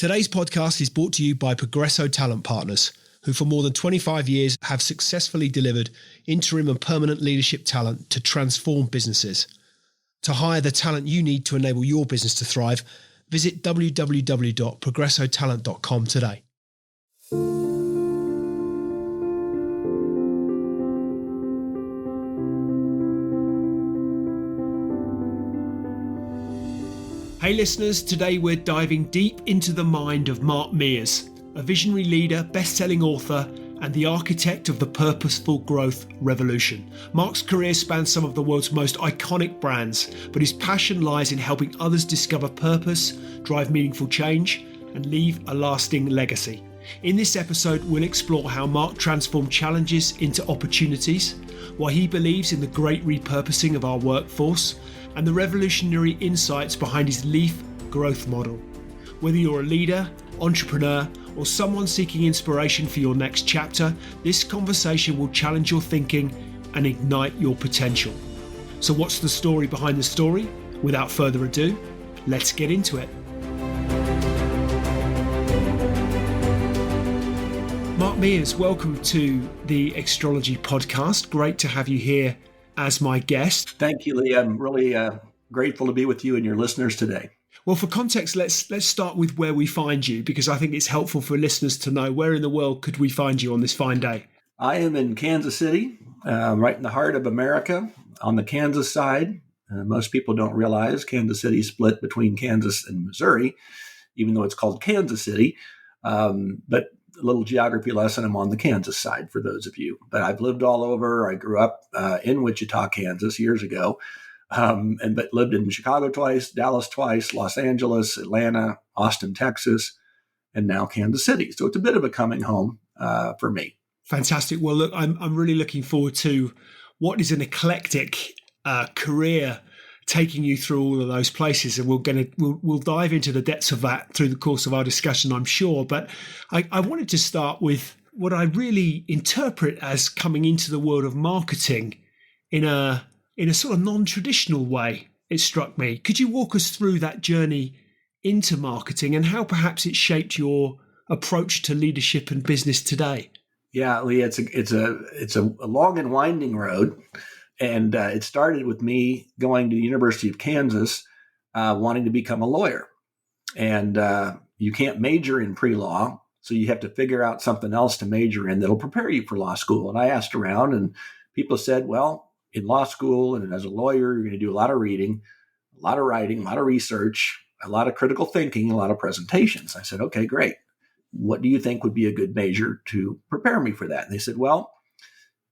Today's podcast is brought to you by Progresso Talent Partners, who for more than 25 years have successfully delivered interim and permanent leadership talent to transform businesses. To hire the talent you need to enable your business to thrive, visit www.progressotalent.com today. Hey listeners, today we're diving deep into the mind of Mark Mears, a visionary leader, best-selling author, and the architect of the Purposeful Growth Revolution. Mark's career spans some of the world's most iconic brands, but his passion lies in helping others discover purpose, drive meaningful change, and leave a lasting legacy. In this episode, we'll explore how Mark transformed challenges into opportunities, why he believes in the great repurposing of our workforce, and the revolutionary insights behind his Leaf growth model. Whether you're a leader, entrepreneur, or someone seeking inspiration for your next chapter, this conversation will challenge your thinking and ignite your potential. So what's the story behind the story? Without further ado, let's get into it. Mark Mears, welcome to the Extrology podcast. Great to have you here as my guest. Thank you, Lee. I'm really grateful to be with you and your listeners today. Well, for context, let's start with where we find you, because I think it's helpful for listeners to know where in the world could we find you on this fine day. I am in Kansas City, right in the heart of America, on the Kansas side. Most people don't realize Kansas City is split between Kansas and Missouri, even though it's called Kansas City. But a little geography lesson, I'm on the Kansas side for those of you. But I've lived all over. I grew up in Wichita, Kansas years ago, but lived in Chicago twice, Dallas twice, Los Angeles, Atlanta, Austin, Texas, and now Kansas City. So it's a bit of a coming home for me. Fantastic. Well, look, I'm really looking forward to what is an eclectic career taking you through all of those places, and we'll dive into the depths of that through the course of our discussion, I'm sure. But I wanted to start with what I really interpret as coming into the world of marketing in a sort of non-traditional way. It struck me. Could you walk us through that journey into marketing and how perhaps it shaped your approach to leadership and business today? Yeah, Lee, it's a long and winding road. And it started with me going to the University of Kansas, wanting to become a lawyer. And you can't major in pre-law, so you have to figure out something else to major in that'll prepare you for law school. And I asked around, and people said, well, in law school and as a lawyer, you're going to do a lot of reading, a lot of writing, a lot of research, a lot of critical thinking, a lot of presentations. I said, okay, great. What do you think would be a good major to prepare me for that? And they said, well,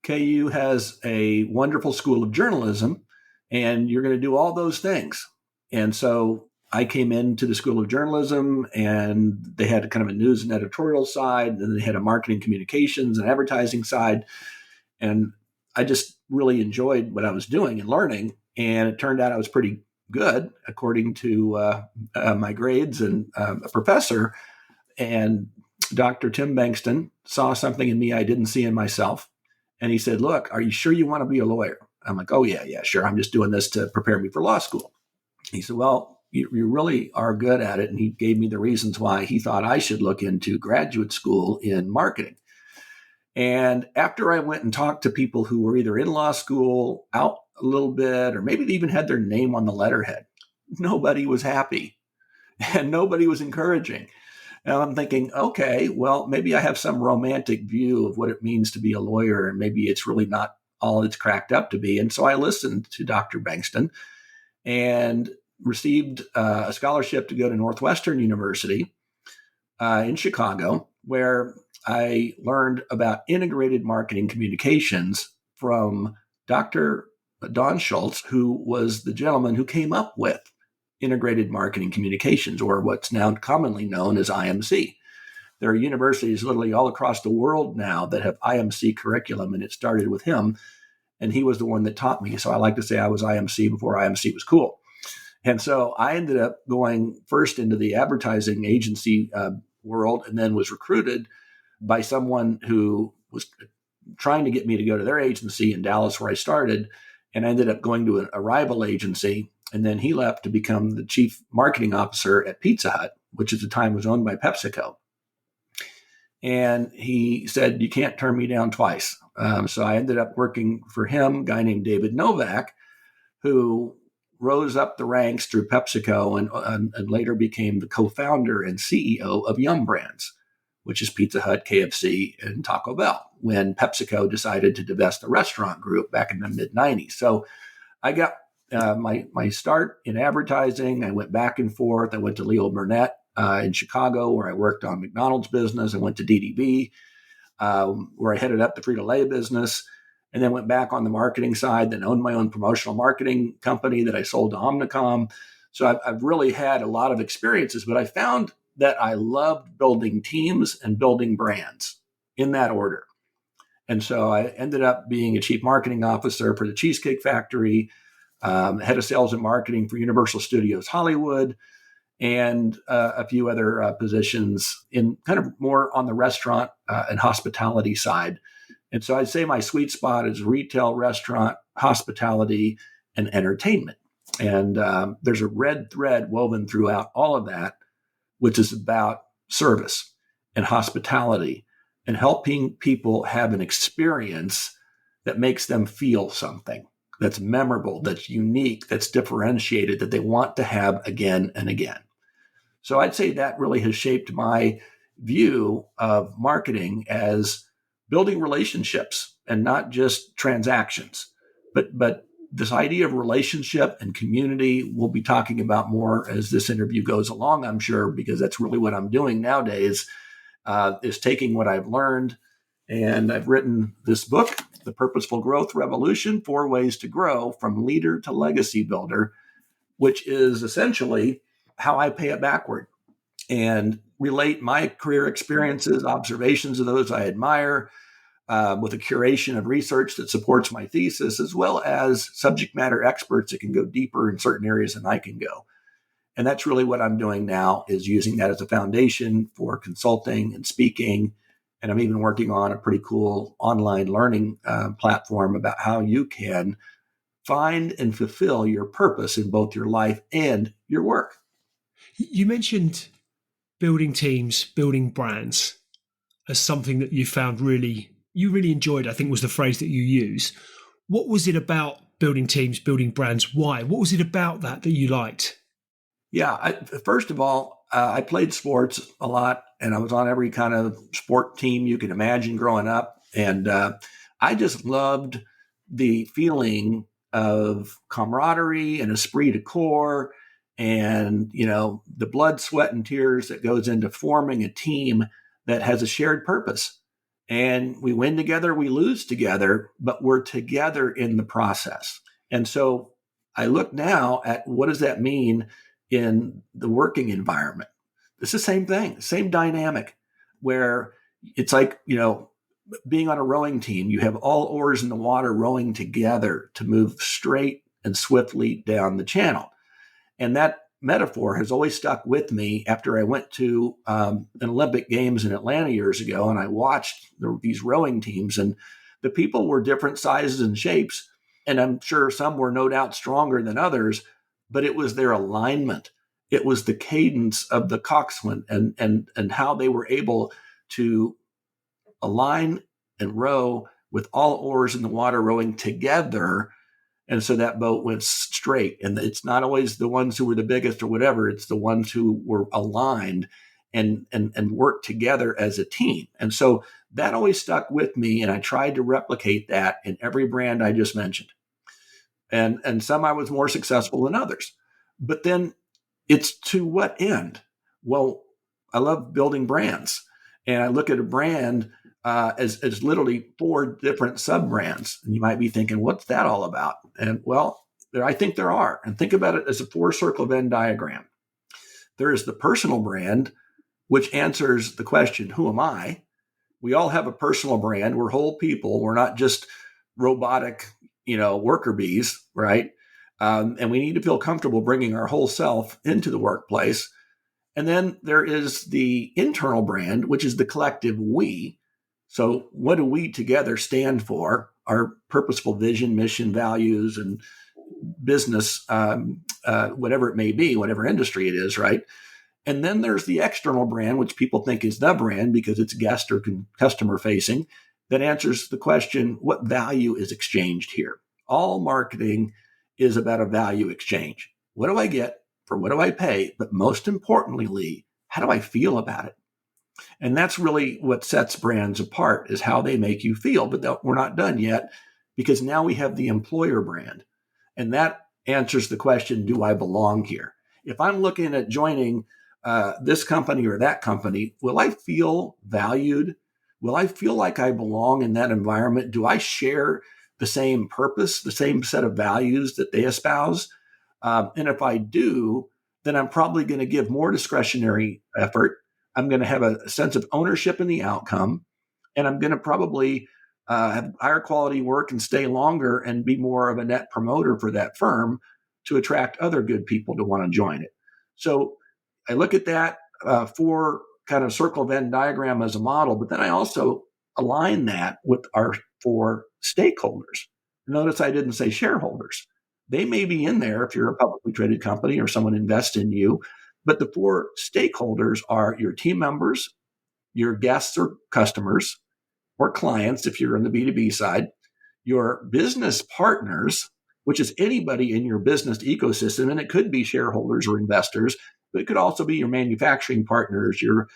KU has a wonderful school of journalism, and you're going to do all those things. And so I came into the School of Journalism, and they had kind of a news and editorial side, and then they had a marketing communications and advertising side. And I just really enjoyed what I was doing and learning. And it turned out I was pretty good, according to my grades and a professor. And Dr. Tim Bankston saw something in me I didn't see in myself. And he said, look, are you sure you want to be a lawyer? I'm like, oh, yeah, sure. I'm just doing this to prepare me for law school. He said, well, you really are good at it. And he gave me the reasons why he thought I should look into graduate school in marketing. And after I went and talked to people who were either in law school, out a little bit, or maybe they even had their name on the letterhead, nobody was happy and nobody was encouraging. And I'm thinking, okay, well, maybe I have some romantic view of what it means to be a lawyer, and maybe it's really not all it's cracked up to be. And so I listened to Dr. Bankston and received a scholarship to go to Northwestern University in Chicago, where I learned about integrated marketing communications from Dr. Don Schultz, who was the gentleman who came up with integrated marketing communications, or what's now commonly known as IMC. There are universities literally all across the world now that have IMC curriculum, and it started with him, and he was the one that taught me. So I like to say I was IMC before IMC was cool. And so I ended up going first into the advertising agency world, and then was recruited by someone who was trying to get me to go to their agency in Dallas, where I started, and I ended up going to a rival agency. And then he left to become the chief marketing officer at Pizza Hut. which at the time was owned by PepsiCo. And he said, "You can't turn me down twice." So I ended up working for him, a guy named David Novak, who rose up the ranks through PepsiCo and later became the co-founder and CEO of Yum Brands, which is Pizza Hut, KFC, and Taco Bell, when PepsiCo decided to divest the restaurant group back in the mid-90s. So I got my start in advertising. I went back and forth. I went to Leo Burnett in Chicago, where I worked on McDonald's business. I went to DDB, where I headed up the Frito-Lay business, and then went back on the marketing side, then owned my own promotional marketing company that I sold to Omnicom. So I've really had a lot of experiences, but I found that I loved building teams and building brands in that order. And so I ended up being a chief marketing officer for the Cheesecake Factory, head of sales and marketing for Universal Studios Hollywood, and a few other positions in kind of more on the restaurant and hospitality side. And so I'd say my sweet spot is retail, restaurant, hospitality, and entertainment. And there's a red thread woven throughout all of that, which is about service and hospitality and helping people have an experience that makes them feel something that's memorable, that's unique, that's differentiated, that they want to have again and again. So I'd say that really has shaped my view of marketing as building relationships and not just transactions, but this idea of relationship and community we'll be talking about more as this interview goes along, I'm sure, because that's really what I'm doing nowadays, is taking what I've learned. And I've written this book, The Purposeful Growth Revolution, 4 Ways to Grow from Leader to Legacy Builder, which is essentially how I pay it backward and relate my career experiences, observations of those I admire, with a curation of research that supports my thesis, as well as subject matter experts that can go deeper in certain areas than I can go. And that's really what I'm doing now, is using that as a foundation for consulting and speaking. And I'm even working on a pretty cool online learning platform about how you can find and fulfill your purpose in both your life and your work. You mentioned building teams, building brands as something that you found you really enjoyed, I think was the phrase that you use. What was it about building teams, building brands? Why? What was it about that you liked? Yeah, first of all, I played sports a lot, and I was on every kind of sport team you can imagine growing up. And I just loved the feeling of camaraderie and esprit de corps and, the blood, sweat, and tears that goes into forming a team that has a shared purpose. And we win together, we lose together, but we're together in the process. And so I look now at what does that mean in the working environment. It's the same thing, same dynamic, where it's like, being on a rowing team, you have all oars in the water rowing together to move straight and swiftly down the channel. And that metaphor has always stuck with me after I went to an Olympic Games in Atlanta years ago, and I watched these rowing teams, and the people were different sizes and shapes. And I'm sure some were no doubt stronger than others, but it was their alignment. It was the cadence of the coxswain and how they were able to align and row with all oars in the water rowing together. And so that boat went straight. And it's not always the ones who were the biggest or whatever. It's the ones who were aligned and worked together as a team. And so that always stuck with me. And I tried to replicate that in every brand I just mentioned. And some I was more successful than others. But then it's to what end? Well, I love building brands. And I look at a brand as literally 4 different sub-brands. And you might be thinking, what's that all about? And well, I think there are. And think about it as a 4-circle Venn diagram. There is the personal brand, which answers the question, who am I? We all have a personal brand. We're whole people. We're not just robotic, worker bees, right? And we need to feel comfortable bringing our whole self into the workplace. And then there is the internal brand, which is the collective we. So what do we together stand for? Our purposeful vision, mission, values, and business, whatever it may be, whatever industry it is, right? And then there's the external brand, which people think is the brand because it's guest or customer facing, that answers the question, what value is exchanged here? All marketing is about a value exchange. What do I get for what do I pay? But most importantly, Lee, how do I feel about it? And that's really what sets brands apart is how they make you feel. But we're not done yet because now we have the employer brand. And that answers the question, do I belong here? If I'm looking at joining this company or that company, will I feel valued? Will I feel like I belong in that environment? Do I share the same purpose, the same set of values that they espouse? And if I do, then I'm probably going to give more discretionary effort. I'm going to have a sense of ownership in the outcome, and I'm going to probably have higher quality work and stay longer and be more of a net promoter for that firm to attract other good people to want to join it. So I look at that four kind of circle Venn diagram as a model, but then I also align that with our four stakeholders. Notice I didn't say shareholders. They may be in there if you're a publicly traded company or someone invests in you, but the four stakeholders are your team members, your guests or customers, or clients if you're on the B2B side, your business partners, which is anybody in your business ecosystem, and it could be shareholders or investors, but it could also be your manufacturing partners, your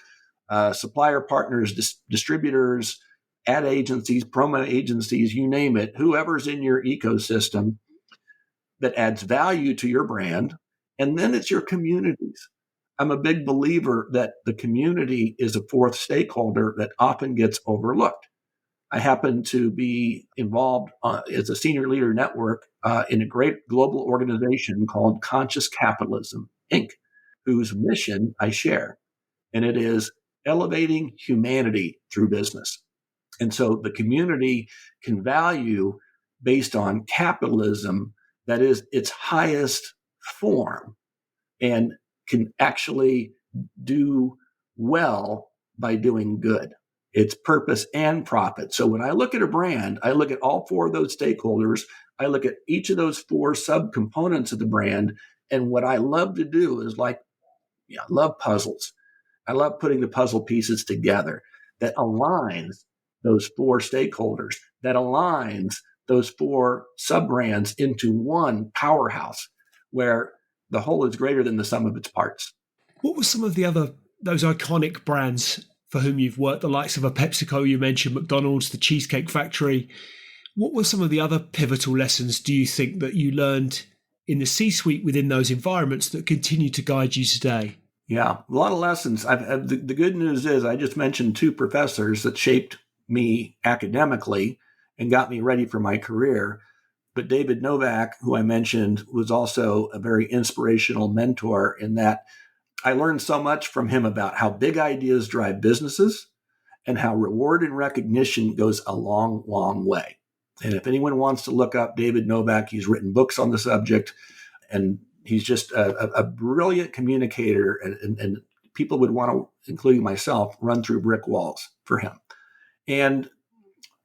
supplier partners, distributors, ad agencies, promo agencies, you name it, whoever's in your ecosystem that adds value to your brand. And then it's your communities. I'm a big believer that the community is a fourth stakeholder that often gets overlooked. I happen to be involved as a senior leader network in a great global organization called Conscious Capitalism, Inc., whose mission I share. And it is elevating humanity through business. And so the community can value based on capitalism, that is its highest form, and can actually do well by doing good. It's purpose and profit. So when I look at a brand, I look at all four of those stakeholders. I look at each of those four subcomponents of the brand. And what I love to do is I love puzzles. I love putting the puzzle pieces together that aligns those four stakeholders, that aligns those four sub-brands into one powerhouse where the whole is greater than the sum of its parts. What were some of those iconic brands for whom you've worked, the likes of a PepsiCo, you mentioned McDonald's, the Cheesecake Factory? What were some of the other pivotal lessons, do you think, that you learned in the C-suite within those environments that continue to guide you today? Yeah, a lot of lessons. The good news is I just mentioned two professors that shaped me academically and got me ready for my career. But David Novak, who I mentioned, was also a very inspirational mentor in that I learned so much from him about how big ideas drive businesses and how reward and recognition goes a long, long way. And if anyone wants to look up David Novak, he's written books on the subject, and he's just a brilliant communicator, and people would want to, including myself, run through brick walls for him. And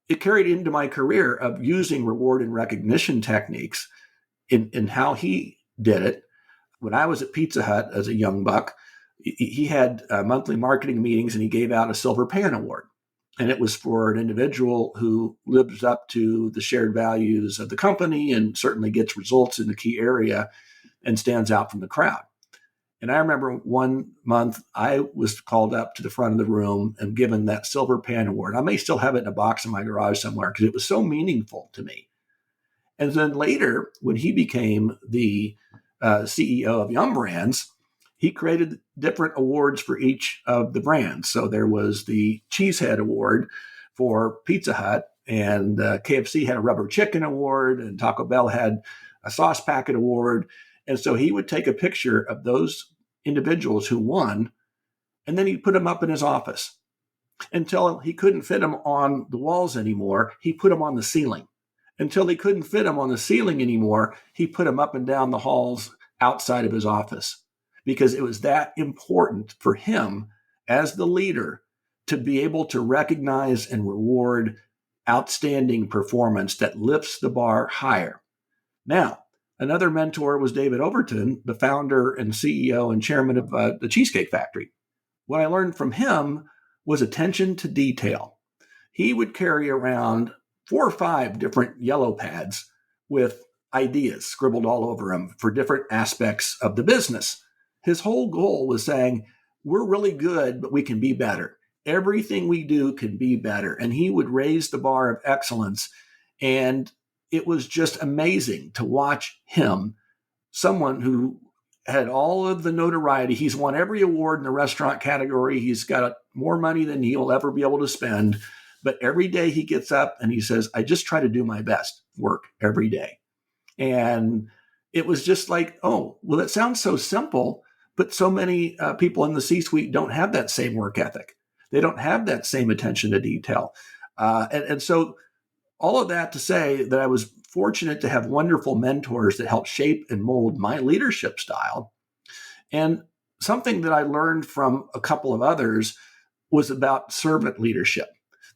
it carried into my career of using reward and recognition techniques in how he did it. When I was at Pizza Hut as a young buck, he had monthly marketing meetings, and he gave out a Silver Pan Award. And it was for an individual who lives up to the shared values of the company and certainly gets results in the key area and stands out from the crowd. And I remember one month I was called up to the front of the room and given that Silver Pan Award. I may still have it in a box in my garage somewhere because it was so meaningful to me. And then later, when he became the CEO of Yum Brands, he created different awards for each of the brands. So there was the Cheesehead Award for Pizza Hut, and KFC had a Rubber Chicken Award, and Taco Bell had a Sauce Packet Award. And so he would take a picture of those individuals who won, and then he'd put them up in his office until he couldn't fit them on the walls anymore. He put them on the ceiling. Until he couldn't fit them on the ceiling anymore, he put them up and down the halls outside of his office, because it was that important for him as the leader to be able to recognize and reward outstanding performance that lifts the bar higher. Now, Another mentor was David Overton, the founder and CEO and chairman of the Cheesecake Factory. What I learned from him was attention to detail. He would carry around 4 or 5 different yellow pads with ideas scribbled all over them for different aspects of the business. His whole goal was saying, we're really good, but we can be better. Everything we do can be better. And he would raise the bar of excellence. And it was just amazing to watch him, someone who had all of the notoriety. He's won every award in the restaurant category. He's got more money than he'll ever be able to spend. But every day he gets up and he says, I just try to do my best work every day. And it was just like, oh, well, it sounds so simple, but so many people in the C-suite don't have that same work ethic. They don't have that same attention to detail. And so all of that to say that I was fortunate to have wonderful mentors that helped shape and mold my leadership style. And something that I learned from a couple of others was about servant leadership.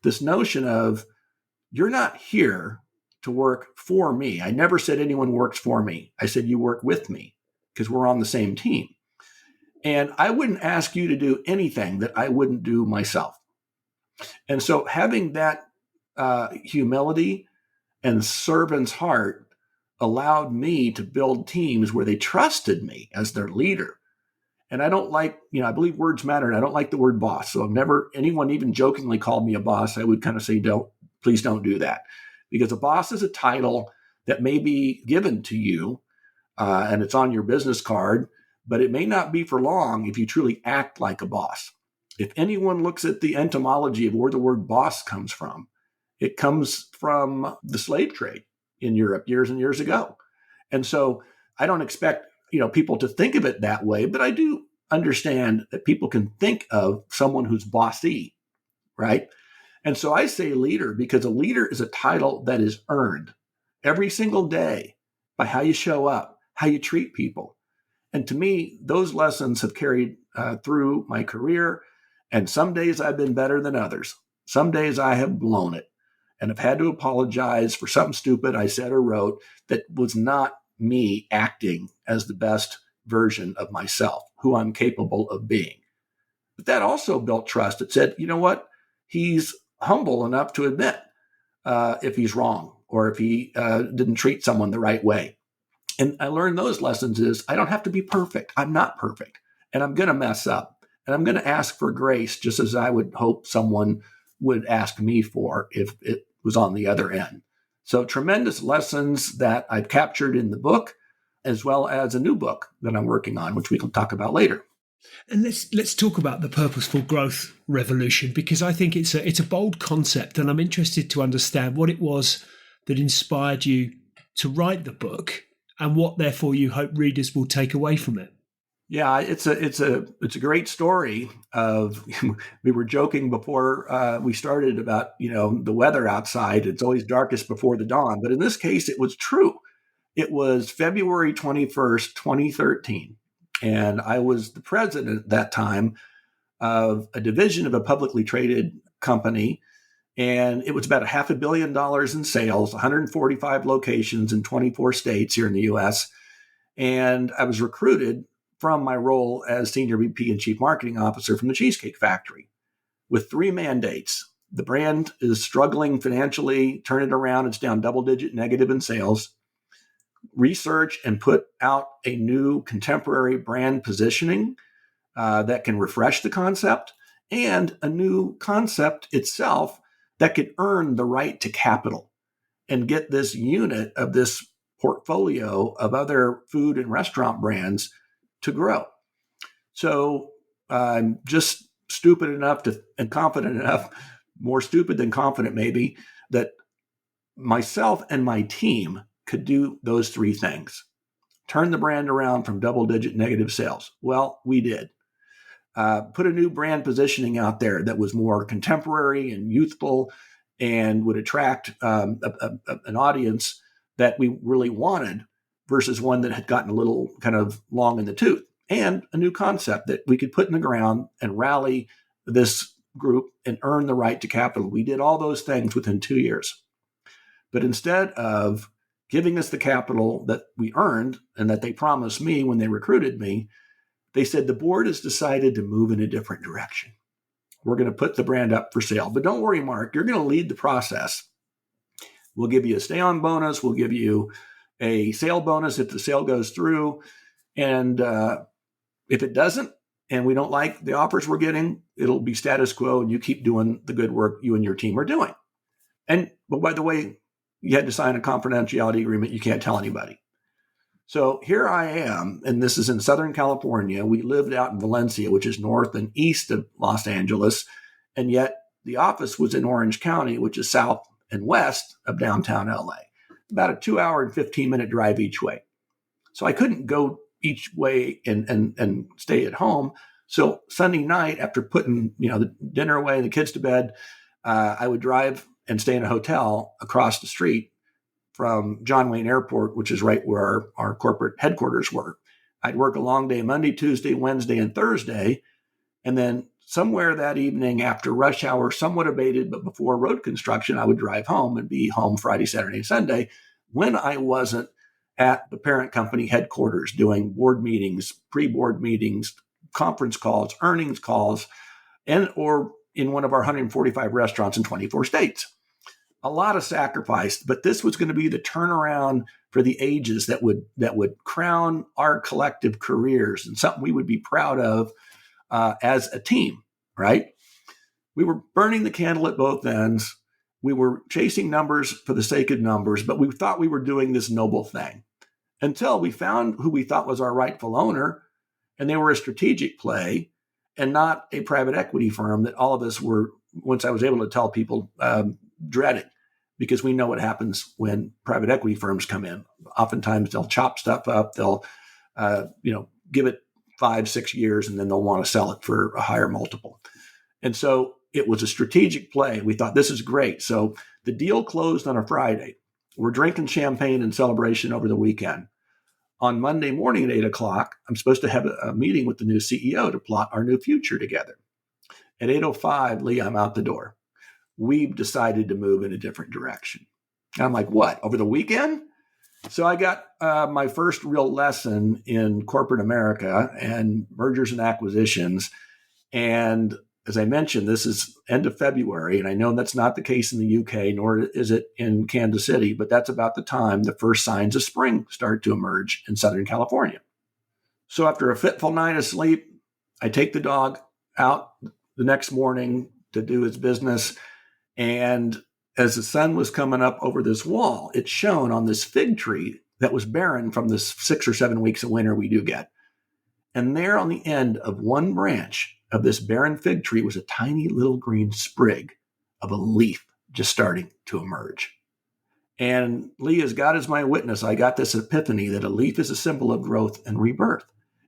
This notion of, you're not here to work for me. I never said anyone works for me. I said you work with me because we're on the same team. And I wouldn't ask you to do anything that I wouldn't do myself. And so having that humility and servant's heart allowed me to build teams where they trusted me as their leader. And I don't like, I believe words matter, and I don't like the word boss. So I've never, anyone even jokingly called me a boss, I would kind of say, please don't do that. Because a boss is a title that may be given to you, and it's on your business card, but it may not be for long if you truly act like a boss. If anyone looks at the etymology of where the word boss comes from, it comes from the slave trade in Europe years and years ago. And so I don't expect, people to think of it that way, but I do understand that people can think of someone who's bossy, right? And so I say leader because a leader is a title that is earned every single day by how you show up, how you treat people. And to me, those lessons have carried through my career. And some days I've been better than others. Some days I have blown it and have had to apologize for something stupid I said or wrote that was not me acting as the best version of myself, who I'm capable of being. But that also built trust. It said, you know what? He's humble enough to admit if he's wrong or if he didn't treat someone the right way. And I learned those lessons is I don't have to be perfect. I'm not perfect. And I'm going to mess up. And I'm going to ask for grace just as I would hope someone would ask me for if it was on the other end. So tremendous lessons that I've captured in the book, as well as a new book that I'm working on, which we can talk about later. And let's talk about the purposeful growth revolution, because I think it's a bold concept, and I'm interested to understand what it was that inspired you to write the book and what therefore you hope readers will take away from it. Yeah, it's a great story of, we were joking before we started about, the weather outside. It's always darkest before the dawn. But in this case, it was true. It was February 21st, 2013. And I was the president at that time of a division of a publicly traded company. And it was about $500 million in sales, 145 locations in 24 states here in the U.S. And I was recruited from my role as Senior VP and Chief Marketing Officer from the Cheesecake Factory with 3 mandates. The brand is struggling financially, turn it around. It's down double-digit negative in sales. Research and put out a new contemporary brand positioning that can refresh the concept, and a new concept itself that could earn the right to capital and get this unit of this portfolio of other food and restaurant brands to grow. So I'm just stupid enough and confident enough, more stupid than confident maybe, that myself and my team could do those 3 things. Turn the brand around from double-digit negative sales. Well, we did. Put a new brand positioning out there that was more contemporary and youthful and would attract an audience that we really wanted versus one that had gotten a little kind of long in the tooth, and a new concept that we could put in the ground and rally this group and earn the right to capital. We did all those things within 2 years. But instead of giving us the capital that we earned and that they promised me when they recruited me, they said, the board has decided to move in a different direction. We're going to put the brand up for sale. But don't worry, Mark, you're going to lead the process. We'll give you a stay-on bonus. We'll give you a sale bonus if the sale goes through. And if it doesn't, and we don't like the offers we're getting, it'll be status quo, and you keep doing the good work you and your team are doing. But by the way, you had to sign a confidentiality agreement. You can't tell anybody. So here I am, and this is in Southern California. We lived out in Valencia, which is north and east of Los Angeles, and yet the office was in Orange County, which is south and west of downtown LA, about a 2-hour and 15-minute drive each way. So I couldn't go each way and stay at home. So Sunday night, after putting the dinner away, the kids to bed, I would drive and stay in a hotel across the street from John Wayne Airport, which is right where our corporate headquarters were. I'd work a long day Monday, Tuesday, Wednesday, and Thursday. And then somewhere that evening after rush hour, somewhat abated, but before road construction, I would drive home and be home Friday, Saturday, Sunday when I wasn't at the parent company headquarters doing board meetings, pre-board meetings, conference calls, earnings calls, or in one of our 145 restaurants in 24 states. A lot of sacrifice, but this was going to be the turnaround for the ages that would crown our collective careers and something we would be proud of as a team, right? We were burning the candle at both ends. We were chasing numbers for the sake of numbers, but we thought we were doing this noble thing until we found who we thought was our rightful owner, and they were a strategic play and not a private equity firm that all of us were, once I was able to tell people, dreaded, because we know what happens when private equity firms come in. Oftentimes they'll chop stuff up, they'll give it 5-6 years, and then they'll want to sell it for a higher multiple. And so it was a strategic play. We thought, this is great. So the deal closed on a Friday. We're drinking champagne in celebration over the weekend. On Monday morning at 8 o'clock, I'm supposed to have a meeting with the new CEO to plot our new future together. At 8:05, Lee, I'm out the door. We've decided to move in a different direction. And I'm like, what, over the weekend? So I got my first real lesson in corporate America and mergers and acquisitions. And as I mentioned, this is end of February, and I know that's not the case in the UK, nor is it in Kansas City, but that's about the time the first signs of spring start to emerge in Southern California. So after a fitful night of sleep, I take the dog out the next morning to do his business. And as the sun was coming up over this wall, it shone on this fig tree that was barren from the 6 or 7 weeks of winter we do get. And there on the end of one branch of this barren fig tree was a tiny little green sprig of a leaf just starting to emerge. And Lee, as God is my witness, I got this epiphany that a leaf is a symbol of growth and rebirth.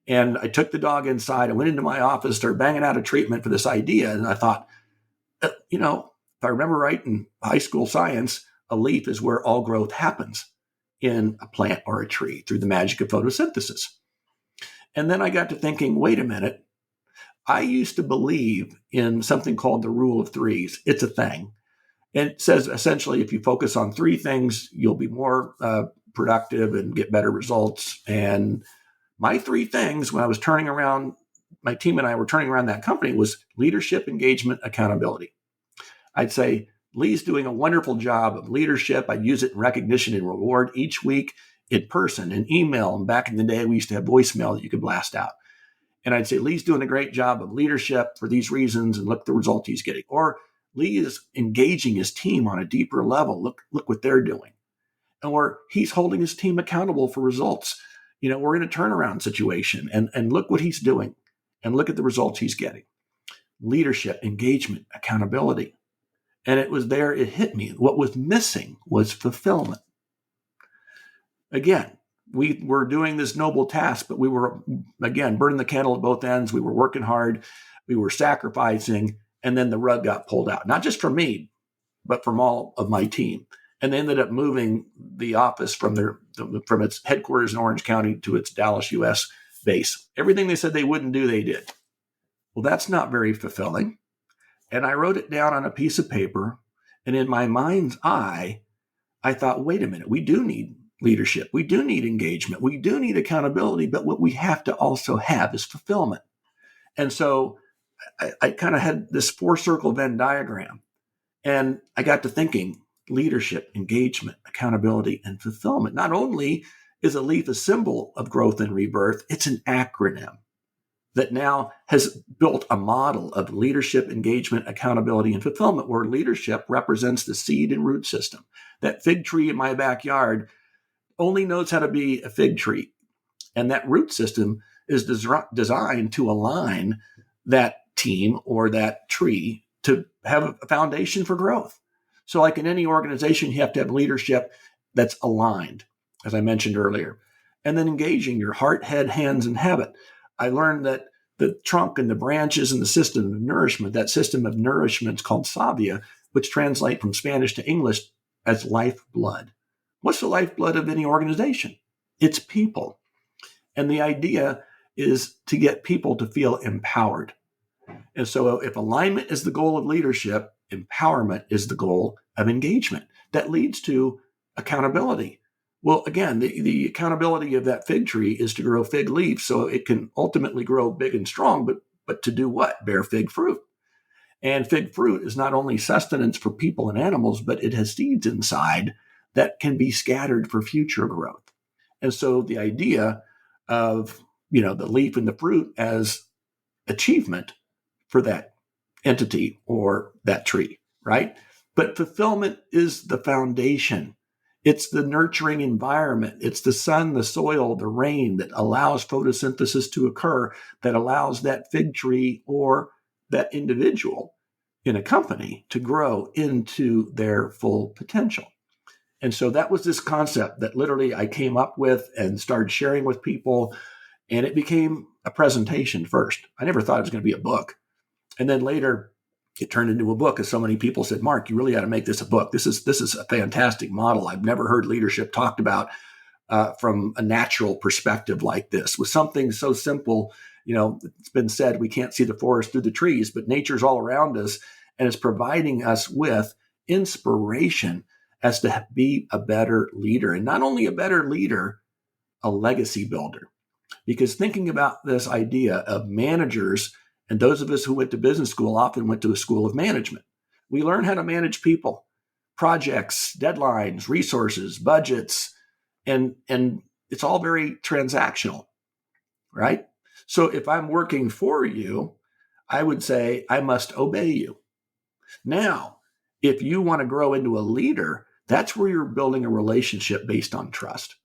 And I took the dog inside. I went into my office, started banging out a treatment for this idea. And I thought, if I remember right in high school science, a leaf is where all growth happens in a plant or a tree through the magic of photosynthesis. And then I got to thinking, wait a minute. I used to believe in something called the rule of threes. It's a thing. And it says essentially, if you focus on 3 things, you'll be more productive and get better results. And my 3 things when I was turning around, my team and I were turning around that company, was leadership, engagement, accountability. I'd say, Lee's doing a wonderful job of leadership. I'd use it in recognition and reward each week in person, in email. And back in the day, we used to have voicemail that you could blast out. And I'd say, Lee's doing a great job of leadership for these reasons, and look at the result he's getting. Or Lee is engaging his team on a deeper level. Look what they're doing. Or he's holding his team accountable for results. We're in a turnaround situation, and look what he's doing, and look at the results he's getting. Leadership, engagement, accountability. And it was there, it hit me. What was missing was fulfillment. Again, we were doing this noble task, but we were, again, burning the candle at both ends. We were working hard. We were sacrificing, and then the rug got pulled out. Not just from me, but from all of my team. And they ended up moving the office from its headquarters in Orange County to its Dallas, U.S. base. Everything they said they wouldn't do, they did. Well, that's not very fulfilling. And I wrote it down on a piece of paper. And in my mind's eye, I thought, wait a minute, we do need leadership. We do need engagement. We do need accountability. But what we have to also have is fulfillment. And so I kind of had this 4-circle Venn diagram. And I got to thinking leadership, engagement, accountability, and fulfillment. Not only is a leaf a symbol of growth and rebirth, it's an acronym that now has built a model of leadership, engagement, accountability, and fulfillment, where leadership represents the seed and root system. That fig tree in my backyard only knows how to be a fig tree. And that root system is designed to align that team or that tree to have a foundation for growth. So like in any organization, you have to have leadership that's aligned, as I mentioned earlier, and then engaging your heart, head, hands, and habit. I learned that the trunk and the branches and the system of nourishment, that system of nourishment is called savia, which translate from Spanish to English as lifeblood. What's the lifeblood of any organization? It's people. And the idea is to get people to feel empowered. And so if alignment is the goal of leadership, empowerment is the goal of engagement. That leads to accountability. Well, again, the accountability of that fig tree is to grow fig leaves so it can ultimately grow big and strong, but to do what? Bear fig fruit. And fig fruit is not only sustenance for people and animals, but it has seeds inside that can be scattered for future growth. And so the idea of, the leaf and the fruit as achievement for that entity or that tree, right? But fulfillment is the foundation. It's the nurturing environment. It's the sun, the soil, the rain that allows photosynthesis to occur, that allows that fig tree or that individual in a company to grow into their full potential. And so that was this concept that literally I came up with and started sharing with people. And it became a presentation first. I never thought it was going to be a book. And then later it turned into a book, as so many people said, Mark, you really ought to make this a book. This is a fantastic model. I've never heard leadership talked about from a natural perspective like this, with something so simple. It's been said we can't see the forest through the trees, but nature's all around us and it's providing us with inspiration as to be a better leader. And not only a better leader, a legacy builder. Because thinking about this idea of managers, and those of us who went to business school often went to a school of management. We learn how to manage people, projects, deadlines, resources, budgets, and it's all very transactional, right? So if I'm working for you, I would say I must obey you. Now, if you want to grow into a leader, that's where you're building a relationship based on trust.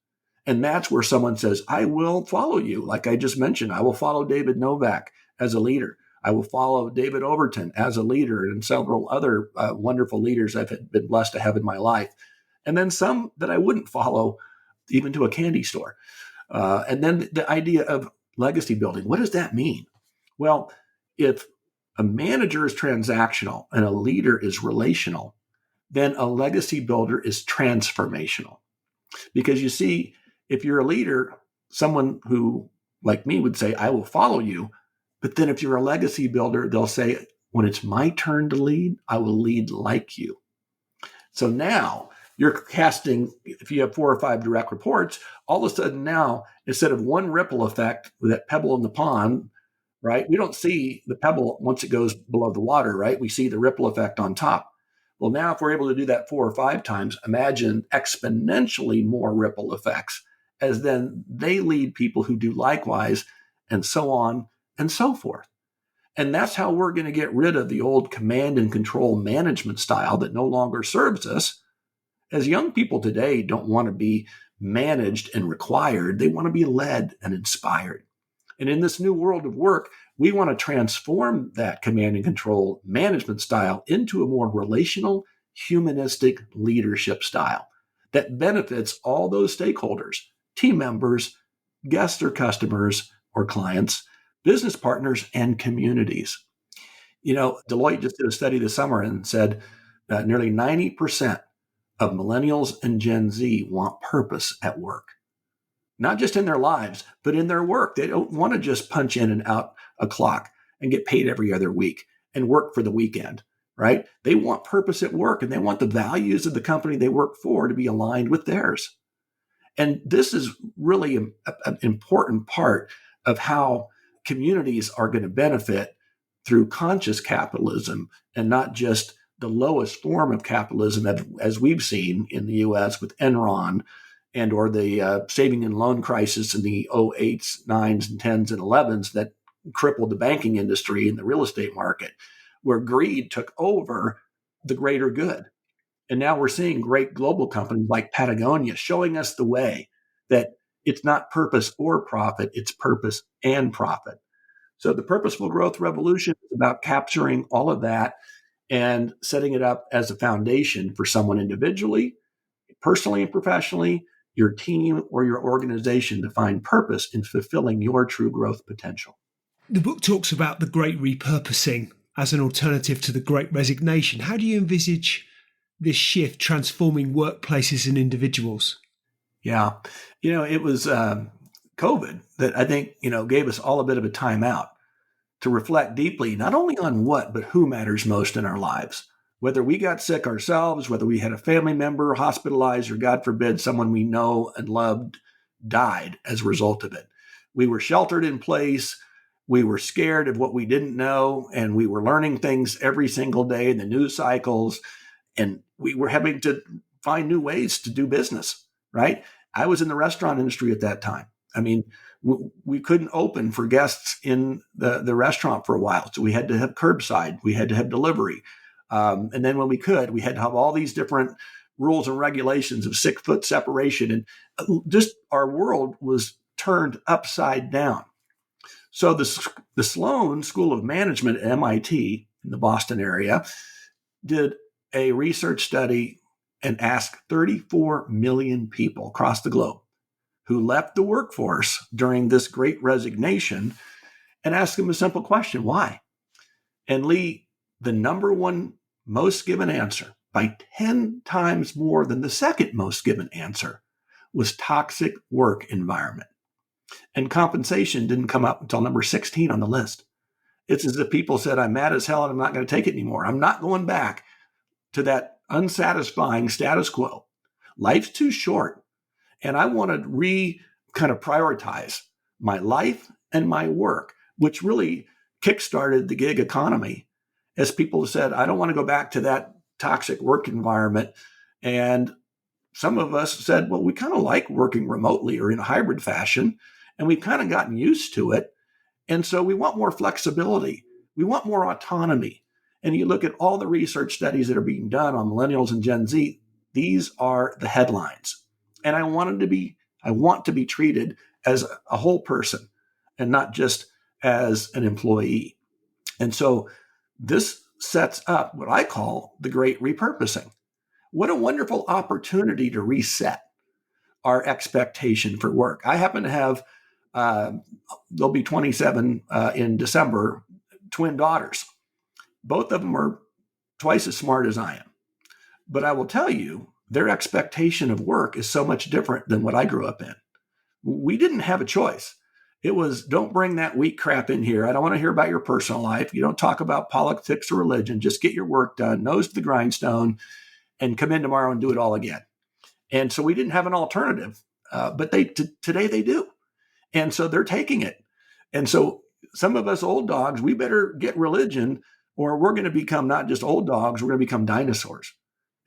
And that's where someone says, I will follow you. Like I just mentioned, I will follow David Novak as a leader. I will follow David Overton as a leader and several other wonderful leaders I've been blessed to have in my life. And then some that I wouldn't follow even to a candy store. And then the idea of legacy building. What does that mean? Well, if a manager is transactional and a leader is relational, then a legacy builder is transformational. Because you see, if you're a leader, someone who, like me, would say, I will follow you. But then if you're a legacy builder, they'll say, when it's my turn to lead, I will lead like you. So now you're casting, if you have 4 or 5 direct reports, all of a sudden now, instead of one ripple effect with that pebble in the pond, right? We don't see the pebble once it goes below the water, right? We see the ripple effect on top. Well, now if we're able to do that 4 or 5 times, imagine exponentially more ripple effects as then they lead people who do likewise, and so on and so forth. And that's how we're going to get rid of the old command and control management style that no longer serves us. As young people today don't want to be managed and required, they want to be led and inspired. And in this new world of work, we want to transform that command and control management style into a more relational, humanistic leadership style that benefits all those stakeholders, team members, guests or customers or clients, business partners, and communities. Deloitte just did a study this summer and said that nearly 90% of millennials and Gen Z want purpose at work. Not just in their lives, but in their work. They don't want to just punch in and out a clock and get paid every other week and work for the weekend, right? They want purpose at work, and they want the values of the company they work for to be aligned with theirs. And this is really an important part of how communities are going to benefit through conscious capitalism and not just the lowest form of capitalism as we've seen in the U.S. with Enron and or the saving and loan crisis in the 08s, 9s, and 10s and 11s that crippled the banking industry and the real estate market, where greed took over the greater good. And now we're seeing great global companies like Patagonia showing us the way that it's not purpose or profit, it's purpose and profit. So the purposeful growth revolution is about capturing all of that and setting it up as a foundation for someone individually, personally and professionally, your team or your organization to find purpose in fulfilling your true growth potential. The book talks about the great repurposing as an alternative to the great resignation. How do you envisage this shift transforming workplaces and individuals? Yeah. It was COVID that I think, gave us all a bit of a timeout to reflect deeply, not only on what, but who matters most in our lives. Whether we got sick ourselves, whether we had a family member hospitalized, or God forbid, someone we know and loved died as a result of it. We were sheltered in place. We were scared of what we didn't know, and we were learning things every single day in the news cycles, and we were having to find new ways to do business, right? I was in the restaurant industry at that time. I mean, we couldn't open for guests in the restaurant for a while. So we had to have curbside. We had to have delivery. And then when we could, we had to have all these different rules and regulations of 6-foot separation. And just our world was turned upside down. So the Sloan School of Management at MIT in the Boston area did a research study and asked 34 million people across the globe who left the workforce during this great resignation and asked them a simple question: why? And Lee, the number one most given answer, by 10 times more than the second most given answer, was toxic work environment. And compensation didn't come up until number 16 on the list. It's as if people said, I'm mad as hell and I'm not going to take it anymore. I'm not going back to that unsatisfying status quo. Life's too short. And I want to kind of prioritize my life and my work, which really kickstarted the gig economy as people said, I don't want to go back to that toxic work environment. And some of us said, well, we kind of like working remotely or in a hybrid fashion, and we've kind of gotten used to it. And so we want more flexibility. We want more autonomy. And you look at all the research studies that are being done on millennials and Gen Z, these are the headlines. And I want to be treated as a whole person and not just as an employee. And so this sets up what I call the great repurposing. What a wonderful opportunity to reset our expectation for work. I happen to have, they'll be 27 in December, twin daughters. Both of them are twice as smart as I am. But I will tell you, their expectation of work is so much different than what I grew up in. We didn't have a choice. It was, don't bring that weak crap in here. I don't want to hear about your personal life. You don't talk about politics or religion. Just get your work done, nose to the grindstone, and come in tomorrow and do it all again. And so we didn't have an alternative, but today they do. And so they're taking it. And so some of us old dogs, we better get religion, or we're going to become not just old dogs, we're going to become dinosaurs.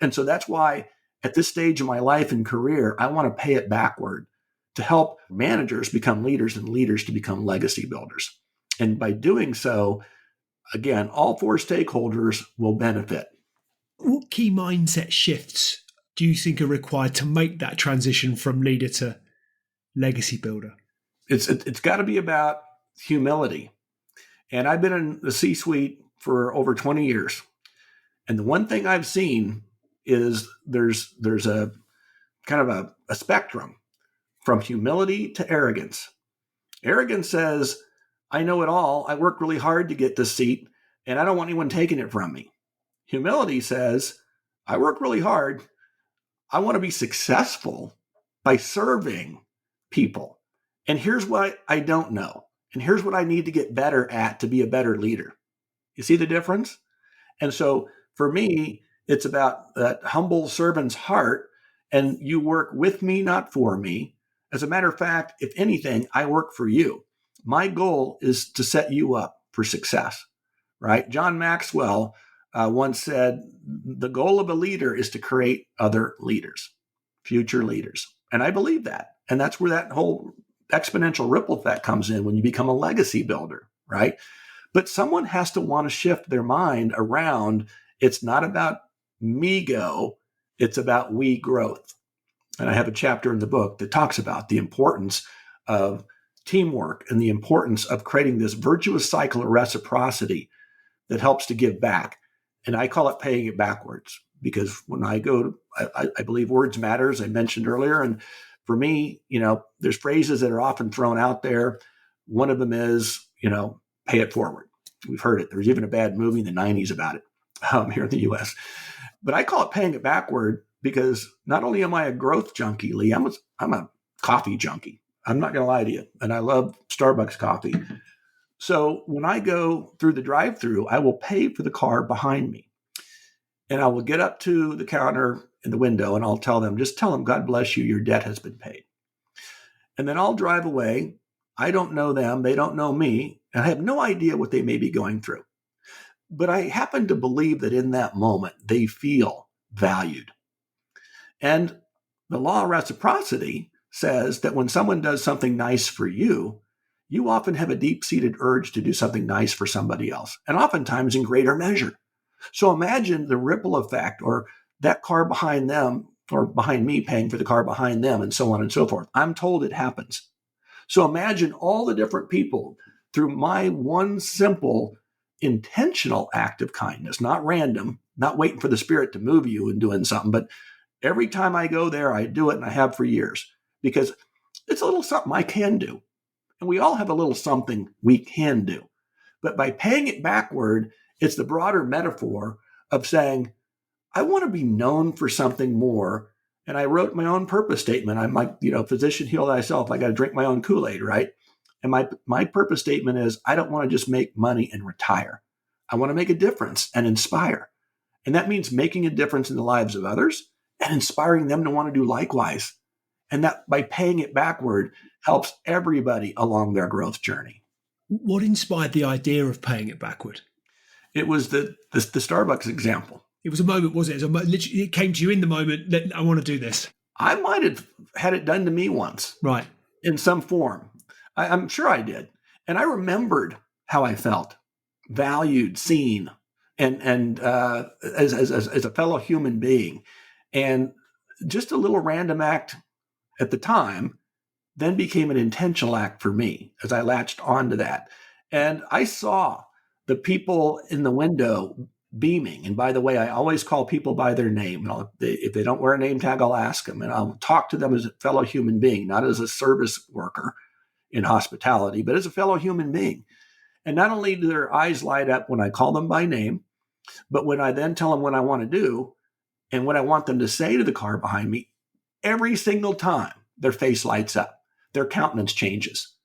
And so that's why at this stage of my life and career, I want to pay it backward to help managers become leaders and leaders to become legacy builders. And by doing so, again, all four stakeholders will benefit. What key mindset shifts do you think are required to make that transition from leader to legacy builder? It's got to be about humility. And I've been in the C-suite for over 20 years. And the one thing I've seen is there's a kind of a spectrum from humility to arrogance. Arrogance says, I know it all. I worked really hard to get this seat, and I don't want anyone taking it from me. Humility says, I work really hard. I want to be successful by serving people. And here's what I don't know. And here's what I need to get better at to be a better leader. You see the difference? And so for me, it's about that humble servant's heart and you work with me, not for me. As a matter of fact, if anything, I work for you. My goal is to set you up for success, right? John Maxwell once said, the goal of a leader is to create other leaders, future leaders. And I believe that. And that's where that whole exponential ripple effect comes in when you become a legacy builder, right? But someone has to want to shift their mind around. It's not about me go, it's about we growth. And I have a chapter in the book that talks about the importance of teamwork and the importance of creating this virtuous cycle of reciprocity that helps to give back. And I call it paying it backwards, because when I go, I believe words matter, as I mentioned earlier. And for me, there's phrases that are often thrown out there. One of them is, pay it forward. We've heard it. There was even a bad movie in the 90s about it here in the US. But I call it paying it backward because not only am I a growth junkie, Lee, I'm a coffee junkie. I'm not going to lie to you. And I love Starbucks coffee. So when I go through the drive-through, I will pay for the car behind me. And I will get up to the counter in the window and I'll tell them, just tell them, God bless you, your debt has been paid. And then I'll drive away. I don't know them. They don't know me. And I have no idea what they may be going through. But I happen to believe that in that moment, they feel valued. And the law of reciprocity says that when someone does something nice for you, you often have a deep-seated urge to do something nice for somebody else, and oftentimes in greater measure. So imagine the ripple effect, or that car behind them or behind me paying for the car behind them, and so on and so forth. I'm told it happens. So imagine all the different people through my one simple intentional act of kindness, not random, not waiting for the Spirit to move you and doing something, but every time I go there, I do it, and I have for years, because it's a little something I can do. And we all have a little something we can do. But by paying it backward, it's the broader metaphor of saying, I want to be known for something more. And I wrote my own purpose statement. I'm like, physician, heal thyself. I got to drink my own Kool-Aid, right? And my purpose statement is, I don't want to just make money and retire. I want to make a difference and inspire. And that means making a difference in the lives of others and inspiring them to want to do likewise. And that by paying it backward helps everybody along their growth journey. What inspired the idea of paying it backward? It was the Starbucks example. It was a moment, was it? Literally, it came to you in the moment that I want to do this. I might have had it done to me once. Right. In some form. I'm sure I did. And I remembered how I felt, valued, seen, and as a fellow human being. And just a little random act at the time then became an intentional act for me as I latched onto that. And I saw the people in the window beaming. And by the way, I always call people by their name. If they don't wear a name tag, I'll ask them. And I'll talk to them as a fellow human being, not as a service worker in hospitality, but as a fellow human being. And not only do their eyes light up when I call them by name, but when I then tell them what I want to do and what I want them to say to the car behind me, every single time their face lights up, their countenance changes.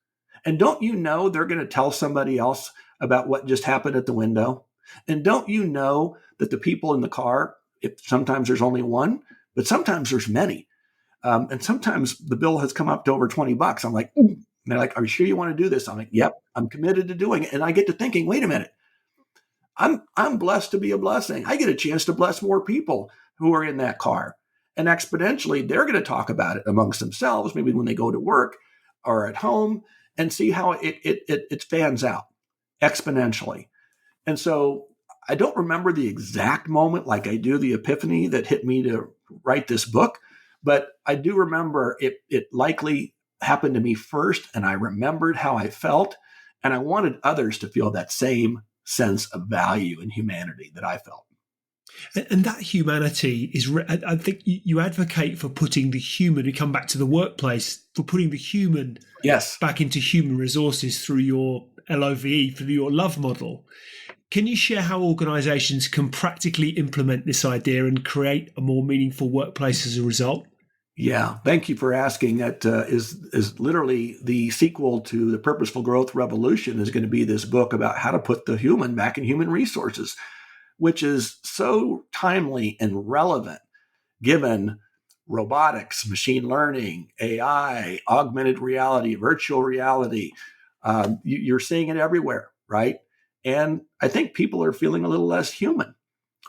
And don't you know they're going to tell somebody else about what just happened at the window? And don't you know that the people in the car, sometimes there's only one, but sometimes there's many. And sometimes the bill has come up to over $20. I'm like, and they're like, are you sure you want to do this? I'm like, yep, I'm committed to doing it. And I get to thinking, wait a minute, I'm blessed to be a blessing. I get a chance to bless more people who are in that car. And exponentially, they're going to talk about it amongst themselves, maybe when they go to work or at home, and see how it fans out exponentially. And so I don't remember the exact moment like I do the epiphany that hit me to write this book, but I do remember it likely happened to me first, and I remembered how I felt, and I wanted others to feel that same sense of value and humanity that I felt. And that humanity is, I think you advocate for putting the human, we come back to the workplace, for putting the human back into human resources through your LOVE, through your love model. Can you share how organizations can practically implement this idea and create a more meaningful workplace as a result? Yeah, thank you for asking. That is literally the sequel to the Purposeful Growth Revolution is going to be this book about how to put the human back in human resources, which is so timely and relevant given robotics, machine learning, AI, augmented reality, virtual reality. You're seeing it everywhere, right? And I think people are feeling a little less human.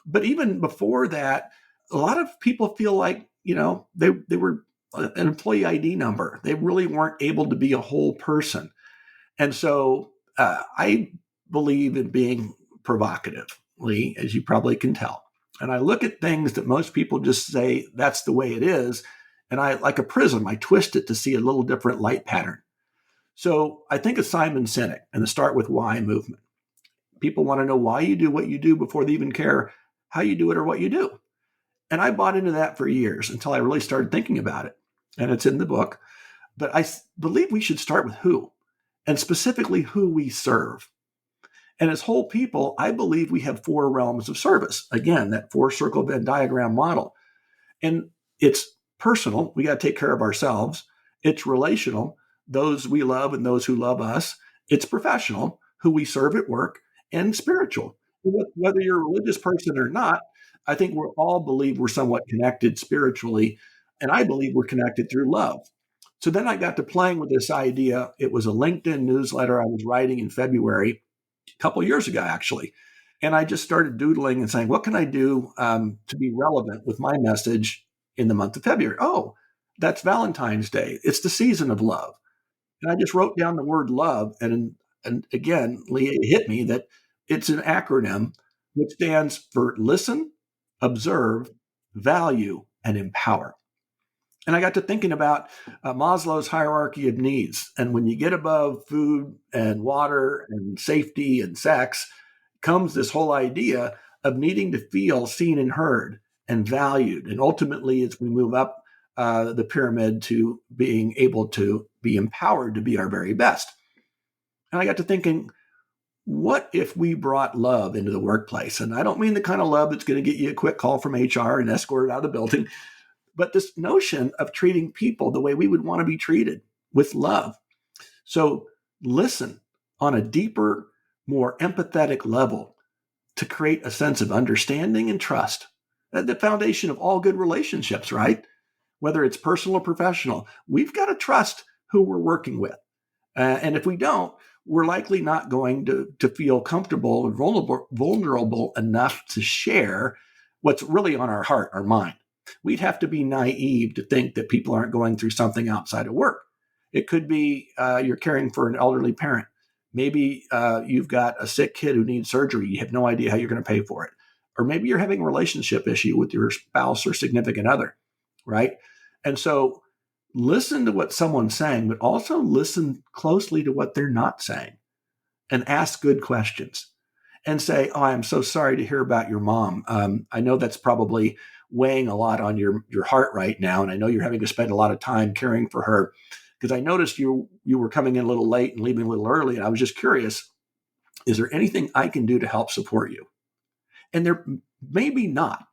But even before that, a lot of people feel like, they were an employee ID number. They really weren't able to be a whole person. And so I believe in being provocative, Lee, as you probably can tell. And I look at things that most people just say that's the way it is. And I, like a prism, I twist it to see a little different light pattern. So I think of Simon Sinek and the Start With Why movement. People want to know why you do what you do before they even care how you do it or what you do. And I bought into that for years until I really started thinking about it. And it's in the book. But I believe we should start with who, and specifically who we serve. And as whole people, I believe we have 4 realms of service. Again, that 4-circle Venn diagram model. And it's personal. We got to take care of ourselves. It's relational, those we love and those who love us. It's professional, who we serve at work, and spiritual. Whether you're a religious person or not, I think we all believe we're somewhat connected spiritually. And I believe we're connected through love. So then I got to playing with this idea. It was a LinkedIn newsletter I was writing in February, a couple of years ago, actually. And I just started doodling and saying, what can I do to be relevant with my message in the month of February? Oh, that's Valentine's Day. It's the season of love. And I just wrote down the word love. And again, Lee, it hit me that it's an acronym which stands for listen, observe, value, and empower. And I got to thinking about Maslow's hierarchy of needs. And when you get above food and water and safety and sex, comes this whole idea of needing to feel seen and heard and valued. And ultimately, as we move up the pyramid to being able to be empowered to be our very best. And I got to thinking, what if we brought love into the workplace? And I don't mean the kind of love that's going to get you a quick call from HR and escorted out of the building, but this notion of treating people the way we would want to be treated, with love. So listen on a deeper, more empathetic level to create a sense of understanding and trust. The foundation of all good relationships, right? Whether it's personal or professional, we've got to trust who we're working with. And if we don't, we're likely not going to feel comfortable and vulnerable enough to share what's really on our heart, our mind. We'd have to be naive to think that people aren't going through something outside of work. It could be you're caring for an elderly parent. Maybe you've got a sick kid who needs surgery. You have no idea how you're going to pay for it. Or maybe you're having a relationship issue with your spouse or significant other, right? And so listen to what someone's saying, but also listen closely to what they're not saying and ask good questions and say, oh, I'm so sorry to hear about your mom. I know that's probably weighing a lot on your heart right now. And I know you're having to spend a lot of time caring for her, because I noticed you were coming in a little late and leaving a little early. And I was just curious, is there anything I can do to help support you? And there maybe not,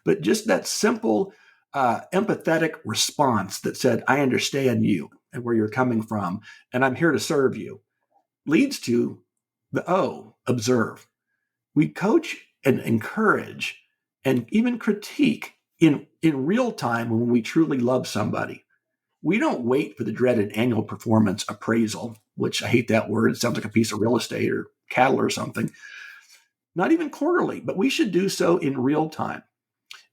but just that simple empathetic response that said, I understand you and where you're coming from, and I'm here to serve you, leads to the O, observe. We coach and encourage and even critique in real time when we truly love somebody. We don't wait for the dreaded annual performance appraisal, which I hate that word. It sounds like a piece of real estate or cattle or something. Not even quarterly, but we should do so in real time.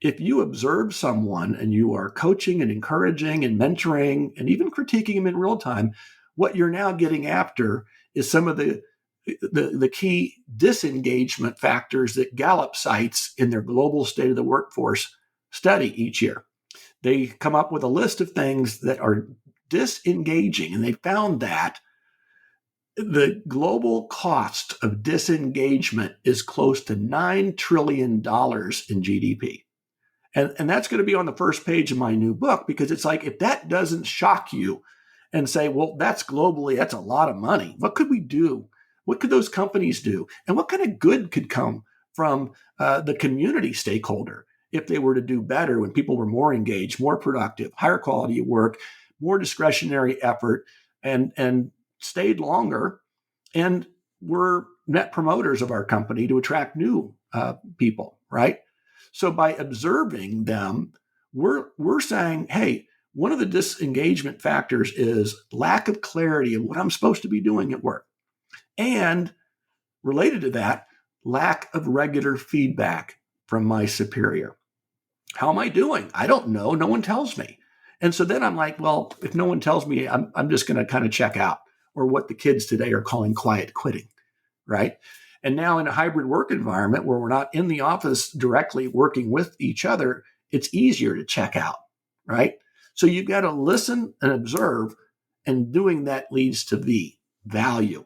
If you observe someone and you are coaching and encouraging and mentoring and even critiquing them in real time, what you're now getting after is some of the key disengagement factors that Gallup cites in their global state of the workforce study each year. They come up with a list of things that are disengaging, and they found that the global cost of disengagement is close to $9 trillion in GDP. And that's going to be on the first page of my new book, because it's like, if that doesn't shock you and say, well, that's globally, that's a lot of money. What could we do? What could those companies do? And what kind of good could come from the community stakeholder if they were to do better when people were more engaged, more productive, higher quality of work, more discretionary effort, and stayed longer, and were net promoters of our company to attract new people, right? So by observing them, we're saying, hey, one of the disengagement factors is lack of clarity of what I'm supposed to be doing at work. And related to that, lack of regular feedback from my superior. How am I doing? I don't know. No one tells me. And so then I'm like, well, if no one tells me, I'm just going to kind of check out, or what the kids today are calling quiet quitting, right? And now in a hybrid work environment where we're not in the office directly working with each other, it's easier to check out, right? So you've got to listen and observe, and doing that leads to value,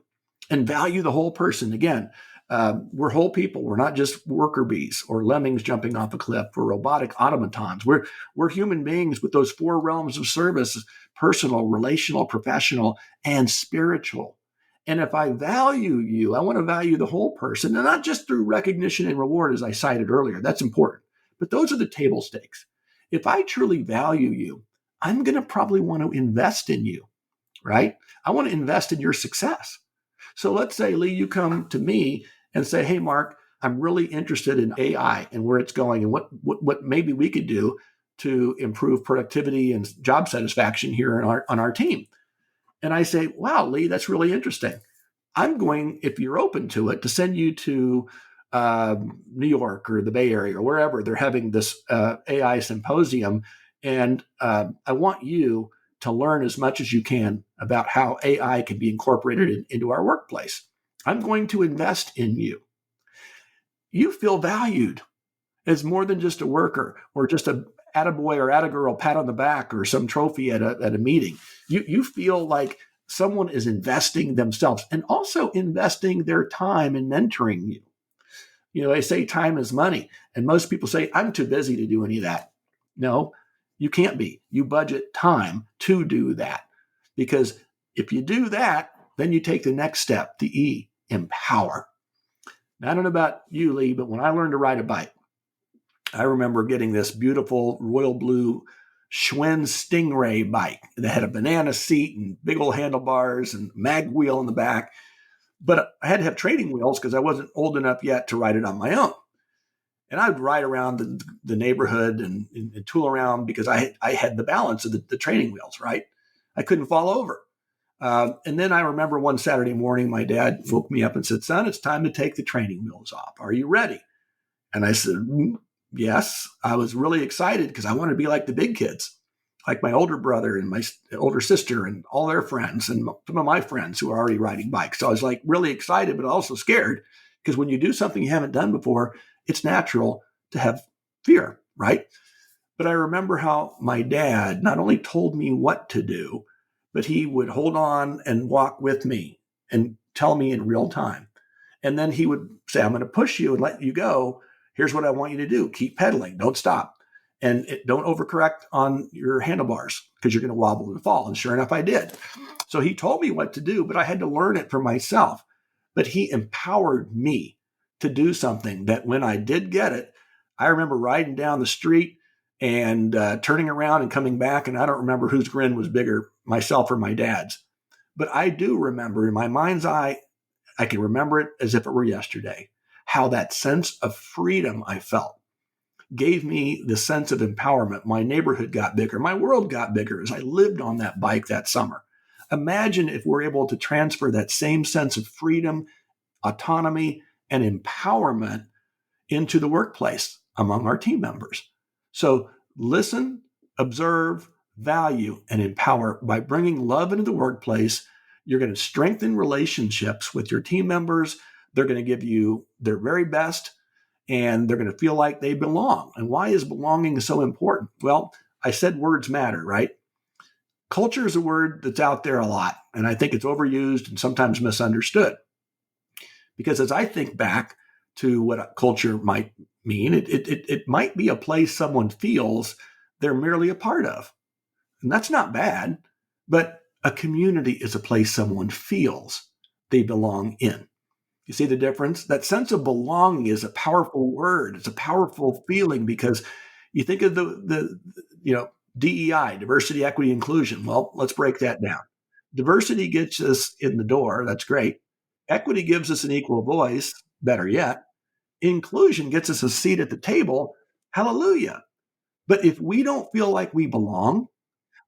and value the whole person. Again, we're whole people. We're not just worker bees or lemmings jumping off a cliff or robotic automatons. We're human beings with those four realms of service: personal, relational, professional, and spiritual. And if I value you, I want to value the whole person, and not just through recognition and reward, as I cited earlier. That's important. But those are the table stakes. If I truly value you, I'm going to probably want to invest in you, right? I want to invest in your success. So let's say, Lee, you come to me and say, hey, Mark, I'm really interested in AI and where it's going, and what maybe we could do to improve productivity and job satisfaction here on our team. And I say, wow, Lee, that's really interesting. I'm going, if you're open to it, to send you to New York or the Bay Area or wherever they're having this AI symposium. And I want you to learn as much as you can about how AI can be incorporated into our workplace. I'm going to invest in you. You feel valued as more than just a worker or just a attaboy or attagirl pat on the back or some trophy at a meeting. You feel like someone is investing themselves and also investing their time in mentoring you. You know, they say time is money, and most people say, I'm too busy to do any of that. No, you can't be. You budget time to do that, because if you do that, then you take the next step, the E, empower. Now, I don't know about you, Lee, but when I learned to ride a bike, I remember getting this beautiful royal blue Schwinn Stingray bike that had a banana seat and big old handlebars and mag wheel in the back. But I had to have training wheels because I wasn't old enough yet to ride it on my own. And I'd ride around the neighborhood and tool around because I had the balance of the training wheels, right? I couldn't fall over. And then I remember one Saturday morning, my dad woke me up and said, son, it's time to take the training wheels off. Are you ready? And I said, yes. I was really excited because I wanted to be like the big kids, like my older brother and my older sister and all their friends and some of my friends who are already riding bikes. So I was like really excited, but also scared, because when you do something you haven't done before, it's natural to have fear, right? But I remember how my dad not only told me what to do, but he would hold on and walk with me and tell me in real time. And then he would say, I'm going to push you and let you go. Here's what I want you to do. Keep pedaling. Don't stop. And don't overcorrect on your handlebars because you're going to wobble and fall. And sure enough, I did. So he told me what to do, but I had to learn it for myself. But he empowered me to do something that when I did get it, I remember riding down the street and turning around and coming back. And I don't remember whose grin was bigger, myself or my dad's. But I do remember in my mind's eye, I can remember it as if it were yesterday, how that sense of freedom I felt gave me the sense of empowerment. My neighborhood got bigger. My world got bigger as I lived on that bike that summer. Imagine if we're able to transfer that same sense of freedom, autonomy, and empowerment into the workplace among our team members. So listen, observe, value, and empower. By bringing love into the workplace, you're going to strengthen relationships with your team members. They're going to give you their very best, and they're going to feel like they belong. And why is belonging so important? Well, I said words matter, right? Culture is a word that's out there a lot, and I think it's overused and sometimes misunderstood. Because as I think back to what culture might mean, it might be a place someone feels they're merely a part of. And that's not bad, but a community is a place someone feels they belong in. You see the difference? That sense of belonging is a powerful word. It's a powerful feeling because you think of the DEI, diversity, equity, inclusion. Well, let's break that down. Diversity gets us in the door. That's great. Equity gives us an equal voice. Better yet, inclusion gets us a seat at the table. Hallelujah. But if we don't feel like we belong,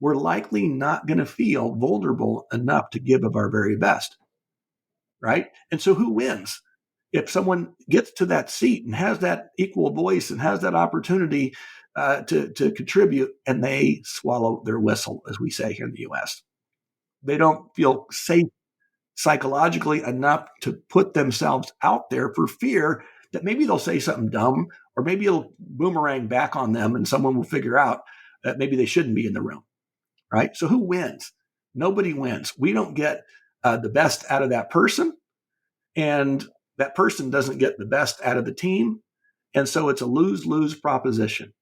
we're likely not going to feel vulnerable enough to give of our very best, right? And so who wins? If someone gets to that seat and has that equal voice and has that opportunity to contribute, and they swallow their whistle, as we say here in the U.S., they don't feel safe psychologically enough to put themselves out there for fear that maybe they'll say something dumb, or maybe it'll boomerang back on them and someone will figure out that maybe they shouldn't be in the room, right? So who wins? Nobody wins. We don't get the best out of that person, and that person doesn't get the best out of the team. And so it's a lose-lose proposition.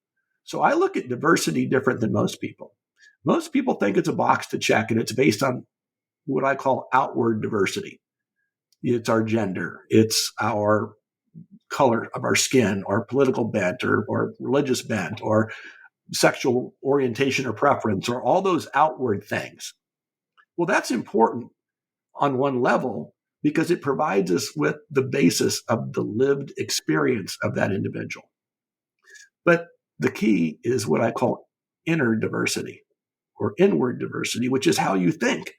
So I look at diversity different than most people. Most people think it's a box to check, and it's based on what I call outward diversity. It's our gender, it's our color of our skin, or political bent, or religious bent, or sexual orientation or preference, or all those outward things. Well, that's important on one level because it provides us with the basis of the lived experience of that individual. But the key is what I call inner diversity or inward diversity, which is how you think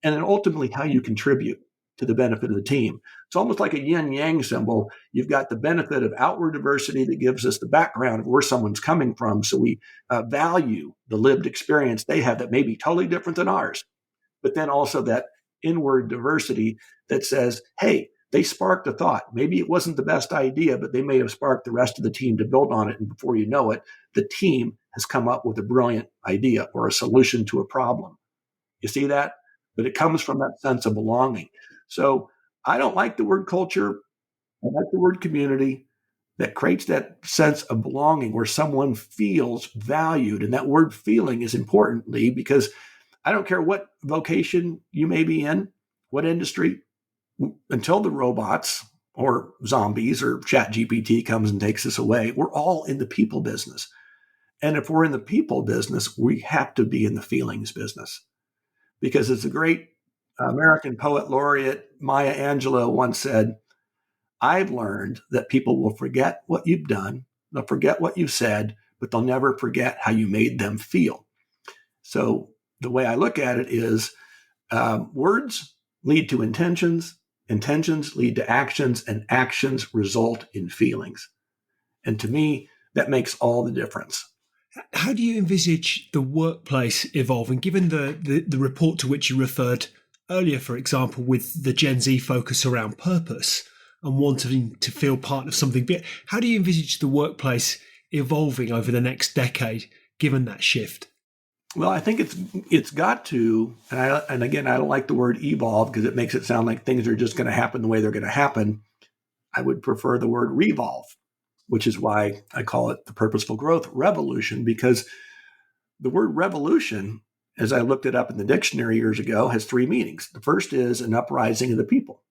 and then ultimately how you contribute to the benefit of the team. It's almost like a yin yang symbol. You've got the benefit of outward diversity that gives us the background of where someone's coming from. So we value the lived experience they have that may be totally different than ours. But then also that inward diversity that says, hey, they sparked a thought. Maybe it wasn't the best idea, but they may have sparked the rest of the team to build on it. And before you know it, the team has come up with a brilliant idea or a solution to a problem. You see that? But it comes from that sense of belonging. So I don't like the word culture. I like the word community that creates that sense of belonging where someone feels valued. And that word feeling is important, Lee, because I don't care what vocation you may be in, what industry, until the robots or zombies or ChatGPT comes and takes us away, we're all in the people business. And if we're in the people business, we have to be in the feelings business. Because as the great American poet laureate Maya Angelou once said, I've learned that people will forget what you've done, they'll forget what you've said, but they'll never forget how you made them feel. So the way I look at it is words lead to intentions, intentions lead to actions, and actions result in feelings. And to me, that makes all the difference. How do you envisage the workplace evolving, given the report to which you referred earlier, for example, with the Gen Z focus around purpose and wanting to feel part of something big? How do you envisage the workplace evolving over the next decade, given that shift? Well, I think it's got to, and again, I don't like the word evolve because it makes it sound like things are just going to happen the way they're going to happen. I would prefer the word revolve, which is why I call it the purposeful growth revolution, because the word revolution, as I looked it up in the dictionary years ago, has three meanings. The first is an uprising of the people,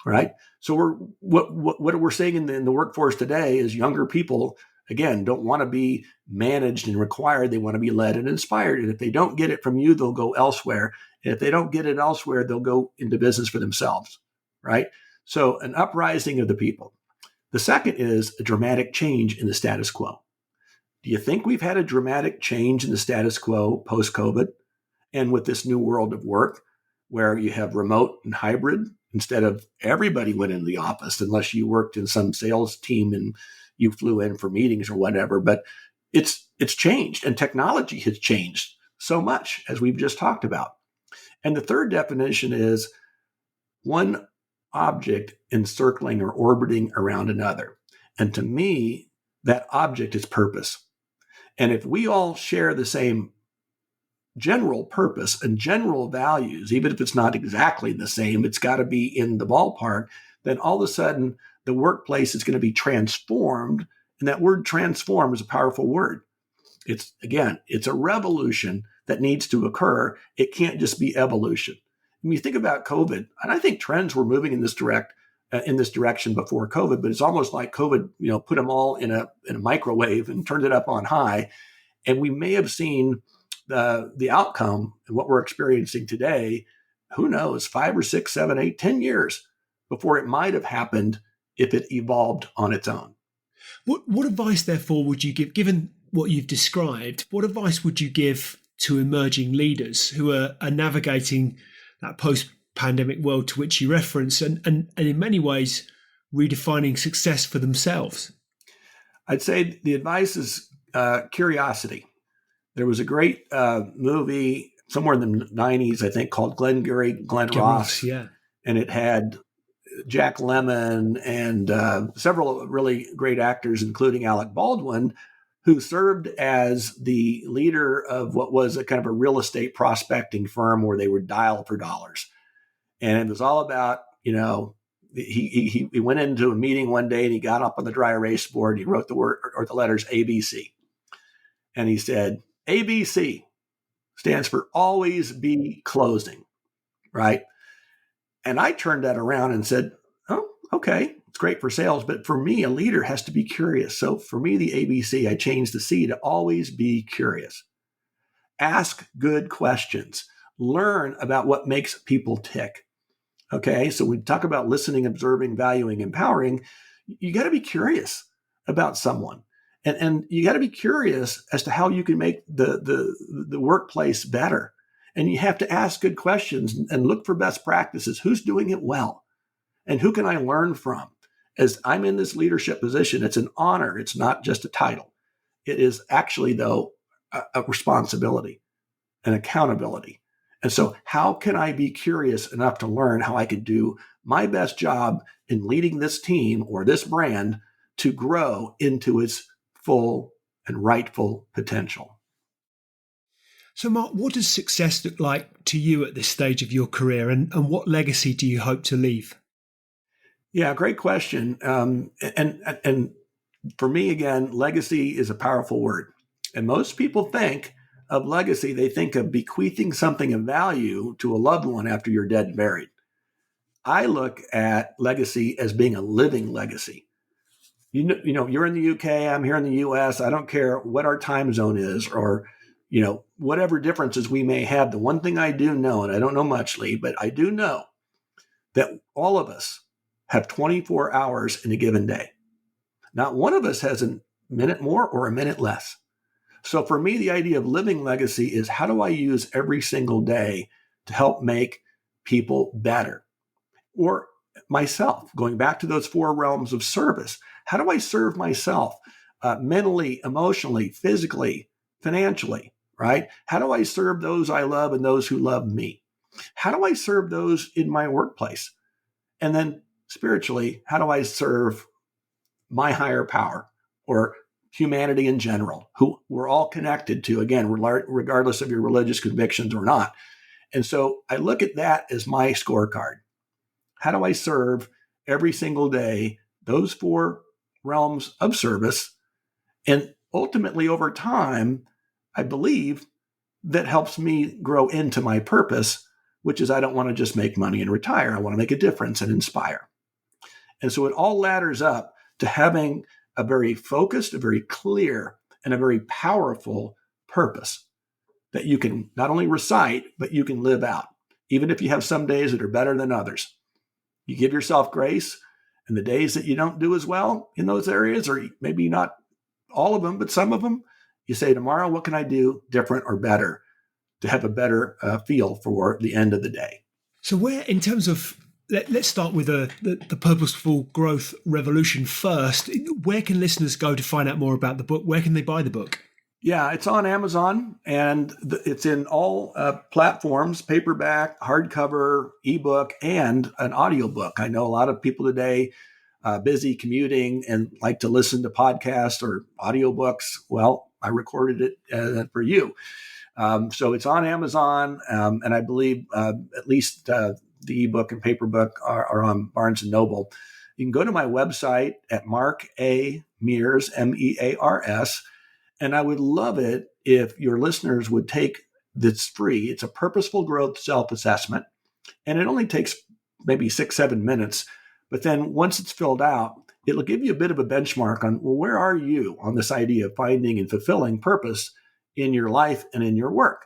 right? So what we're seeing in the workforce today is younger people, again, don't want to be managed and required. They want to be led and inspired. And if they don't get it from you, they'll go elsewhere. And if they don't get it elsewhere, they'll go into business for themselves, right? So an uprising of the people. The second is a dramatic change in the status quo. Do you think we've had a dramatic change in the status quo post-COVID and with this new world of work where you have remote and hybrid instead of everybody went into the office unless you worked in some sales team and you flew in for meetings or whatever? But it's changed, and technology has changed so much, as we've just talked about. And the third definition is one object encircling or orbiting around another. And to me, that object is purpose. And if we all share the same general purpose and general values, even if it's not exactly the same, it's got to be in the ballpark, then all of a sudden the workplace is going to be transformed. And that word transform is a powerful word. It's a revolution that needs to occur. It can't just be evolution. When you think about COVID, and I think trends were moving in this direction before COVID, but it's almost like COVID, put them all in a microwave and turned it up on high. And we may have seen the outcome and what we're experiencing today, who knows, 5 or 6, 7, 8, 10 years before it might have happened if it evolved on its own. What advice, therefore, would you give, given what you've described, what advice would you give to emerging leaders who are navigating that post-pandemic world to which you reference and in many ways redefining success for themselves? I'd say the advice is curiosity. There was a great movie somewhere in the 90s, I think, called Glengarry Glen Ross. Yeah. And it had Jack Lemmon and several really great actors, including Alec Baldwin, who served as the leader of what was a kind of a real estate prospecting firm where they would dial for dollars. And it was all about, he went into a meeting one day and he got up on the dry erase board. And he wrote the word or the letters ABC. And he said, ABC stands for always be closing, right? And I turned that around and said, oh, okay, it's great for sales. But for me, a leader has to be curious. So for me, the ABC, I changed the C to always be curious. Ask good questions. Learn about what makes people tick. Okay, so we talk about listening, observing, valuing, empowering. You got to be curious about someone. And you got to be curious as to how you can make the workplace better. And you have to ask good questions and look for best practices. Who's doing it well? And who can I learn from? As I'm in this leadership position, it's an honor. It's not just a title. It is actually, though, a responsibility, an accountability. And so how can I be curious enough to learn how I could do my best job in leading this team or this brand to grow into its full and rightful potential? So, Mark, what does success look like to you at this stage of your career, and what legacy do you hope to leave? Yeah, great question. And for me, again, legacy is a powerful word. And most people think of legacy, they think of bequeathing something of value to a loved one after you're dead and buried. I look at legacy as being a living legacy. You're in the UK, I'm here in the US. I don't care what our time zone is or, whatever differences we may have. The one thing I do know, and I don't know much, Lee, but I do know that all of us have 24 hours in a given day. Not one of us has a minute more or a minute less. So for me, the idea of living legacy is how do I use every single day to help make people better? Or myself, going back to those four realms of service. How do I serve myself mentally, emotionally, physically, financially, right? How do I serve those I love and those who love me? How do I serve those in my workplace? And then spiritually, how do I serve my higher power or humanity in general, who we're all connected to, again, regardless of your religious convictions or not? And so I look at that as my scorecard. How do I serve every single day those four realms of service? And ultimately, over time, I believe that helps me grow into my purpose, which is I don't want to just make money and retire. I want to make a difference and inspire. And so it all ladders up to having a very focused, a very clear, and a very powerful purpose that you can not only recite, but you can live out, even if you have some days that are better than others. You give yourself grace, and the days that you don't do as well in those areas, or maybe not all of them, but some of them, you say, tomorrow, what can I do different or better to have a better feel for the end of the day? So where, in terms of, let's start with the Purposeful Growth Revolution first. Where can listeners go to find out more about the book? Where can they buy the book? Yeah, it's on Amazon, and it's in all platforms, paperback, hardcover, ebook, and an audiobook. I know a lot of people today busy commuting and like to listen to podcasts or audiobooks. Well, I recorded it for you. So it's on Amazon, and I believe at least the ebook and paper book are on Barnes & Noble. You can go to my website at Mark A. Mears, Mears, and I would love it if your listeners would take this free. It's a purposeful growth self-assessment, and it only takes maybe 6-7 minutes. But then once it's filled out, it'll give you a bit of a benchmark on, well, where are you on this idea of finding and fulfilling purpose in your life and in your work?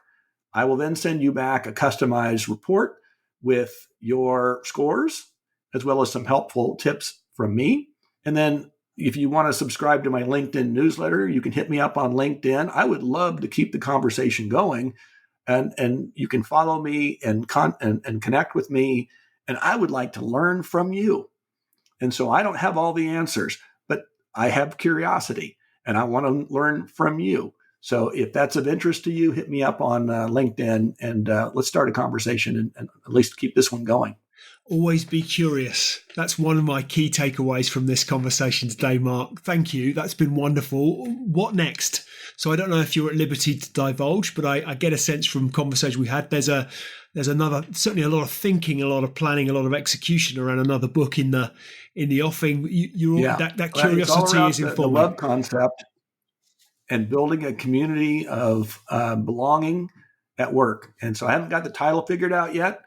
I will then send you back a customized report with your scores, as well as some helpful tips from me. And then if you want to subscribe to my LinkedIn newsletter, you can hit me up on LinkedIn. I would love to keep the conversation going, and you can follow me and connect with me. And I would like to learn from you. And so I don't have all the answers, but I have curiosity, and I want to learn from you. So if that's of interest to you, hit me up on LinkedIn, and let's start a conversation and at least keep this one going. Always be curious. That's one of my key takeaways from this conversation today, Mark. Thank you. That's been wonderful. What next? So I don't know if you're at liberty to divulge, but I get a sense from conversation we had. There's another, certainly a lot of thinking, a lot of planning, a lot of execution around another book in the offing. That curiosity is informing. The love concept and building a community of belonging at work. And so I haven't got the title figured out yet.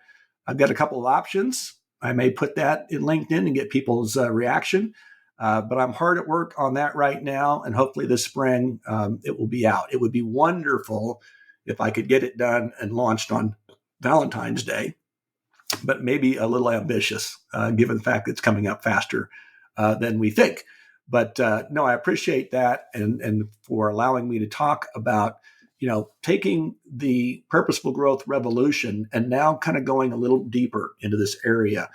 I've got a couple of options. I may put that in LinkedIn and get people's reaction, but I'm hard at work on that right now. And hopefully this spring it will be out. It would be wonderful if I could get it done and launched on Valentine's Day, but maybe a little ambitious given the fact that it's coming up faster than we think. But no, I appreciate that and for allowing me to talk about taking the purposeful growth revolution and now kind of going a little deeper into this area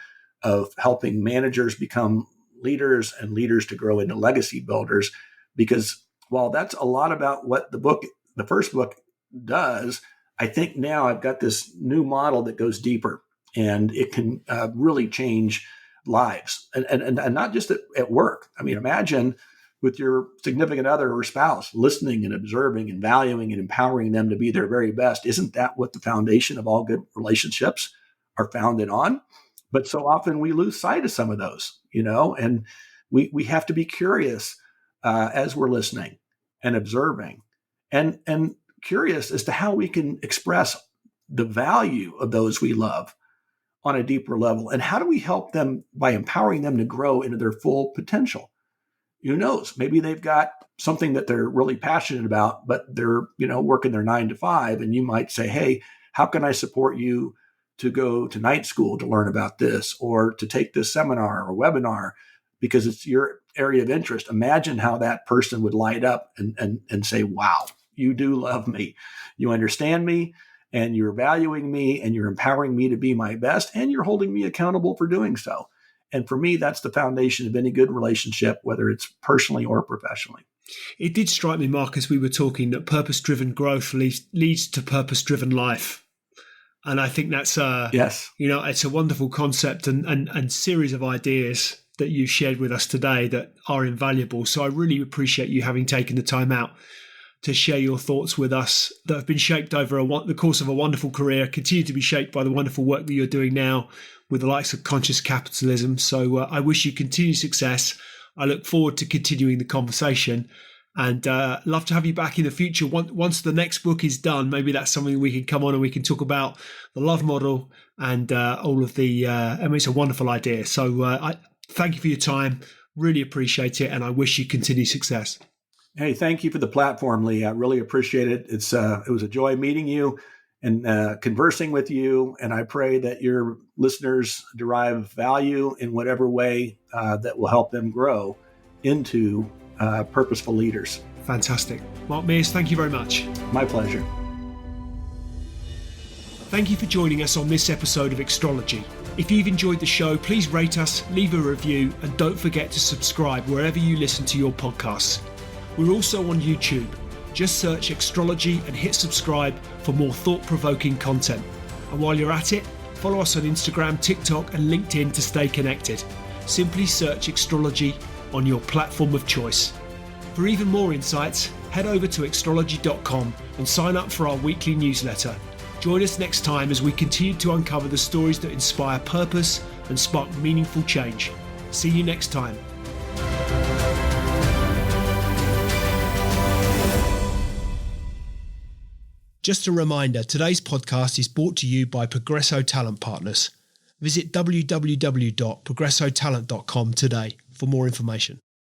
of helping managers become leaders and leaders to grow into legacy builders. Because while that's a lot about what the first book does, I think now I've got this new model that goes deeper, and it can really change lives and not just at work. I mean, imagine with your significant other or spouse, listening and observing and valuing and empowering them to be their very best. Isn't that what the foundation of all good relationships are founded on? But so often we lose sight of some of those, and we have to be curious as we're listening and observing and curious as to how we can express the value of those we love on a deeper level. And how do we help them by empowering them to grow into their full potential? Who knows? Maybe they've got something that they're really passionate about, but they're, working their 9 to 5. And you might say, hey, how can I support you to go to night school to learn about this, or to take this seminar or webinar because it's your area of interest? Imagine how that person would light up and say, wow, you do love me. You understand me, and you're valuing me, and you're empowering me to be my best, and you're holding me accountable for doing so. And for me, that's the foundation of any good relationship, whether it's personally or professionally. It did strike me, Mark, as we were talking, that purpose-driven growth leads to purpose-driven life. And I think that's yes, it's a wonderful concept and series of ideas that you shared with us today that are invaluable. So I really appreciate you having taken the time out to share your thoughts with us that have been shaped over the course of a wonderful career, continue to be shaped by the wonderful work that you're doing now with the likes of conscious capitalism. So I wish you continued success. I look forward to continuing the conversation, and love to have you back in the future. Once the next book is done, maybe that's something we can come on and we can talk about the love model and all of the, it's a wonderful idea. So I thank you for your time. Really appreciate it. And I wish you continued success. Hey, thank you for the platform, Lee. I really appreciate it. It was a joy meeting you and conversing with you. And I pray that your listeners derive value in whatever way that will help them grow into purposeful leaders. Fantastic. Mark Mears, thank you very much. My pleasure. Thank you for joining us on this episode of Extrology. If you've enjoyed the show, please rate us, leave a review, and don't forget to subscribe wherever you listen to your podcasts. We're also on YouTube. Just search Extrology and hit subscribe for more thought-provoking content. And while you're at it, follow us on Instagram, TikTok, and LinkedIn to stay connected. Simply search Extrology on your platform of choice. For even more insights, head over to extrology.com and sign up for our weekly newsletter. Join us next time as we continue to uncover the stories that inspire purpose and spark meaningful change. See you next time. Just a reminder, today's podcast is brought to you by Progresso Talent Partners. Visit www.progressotalent.com today for more information.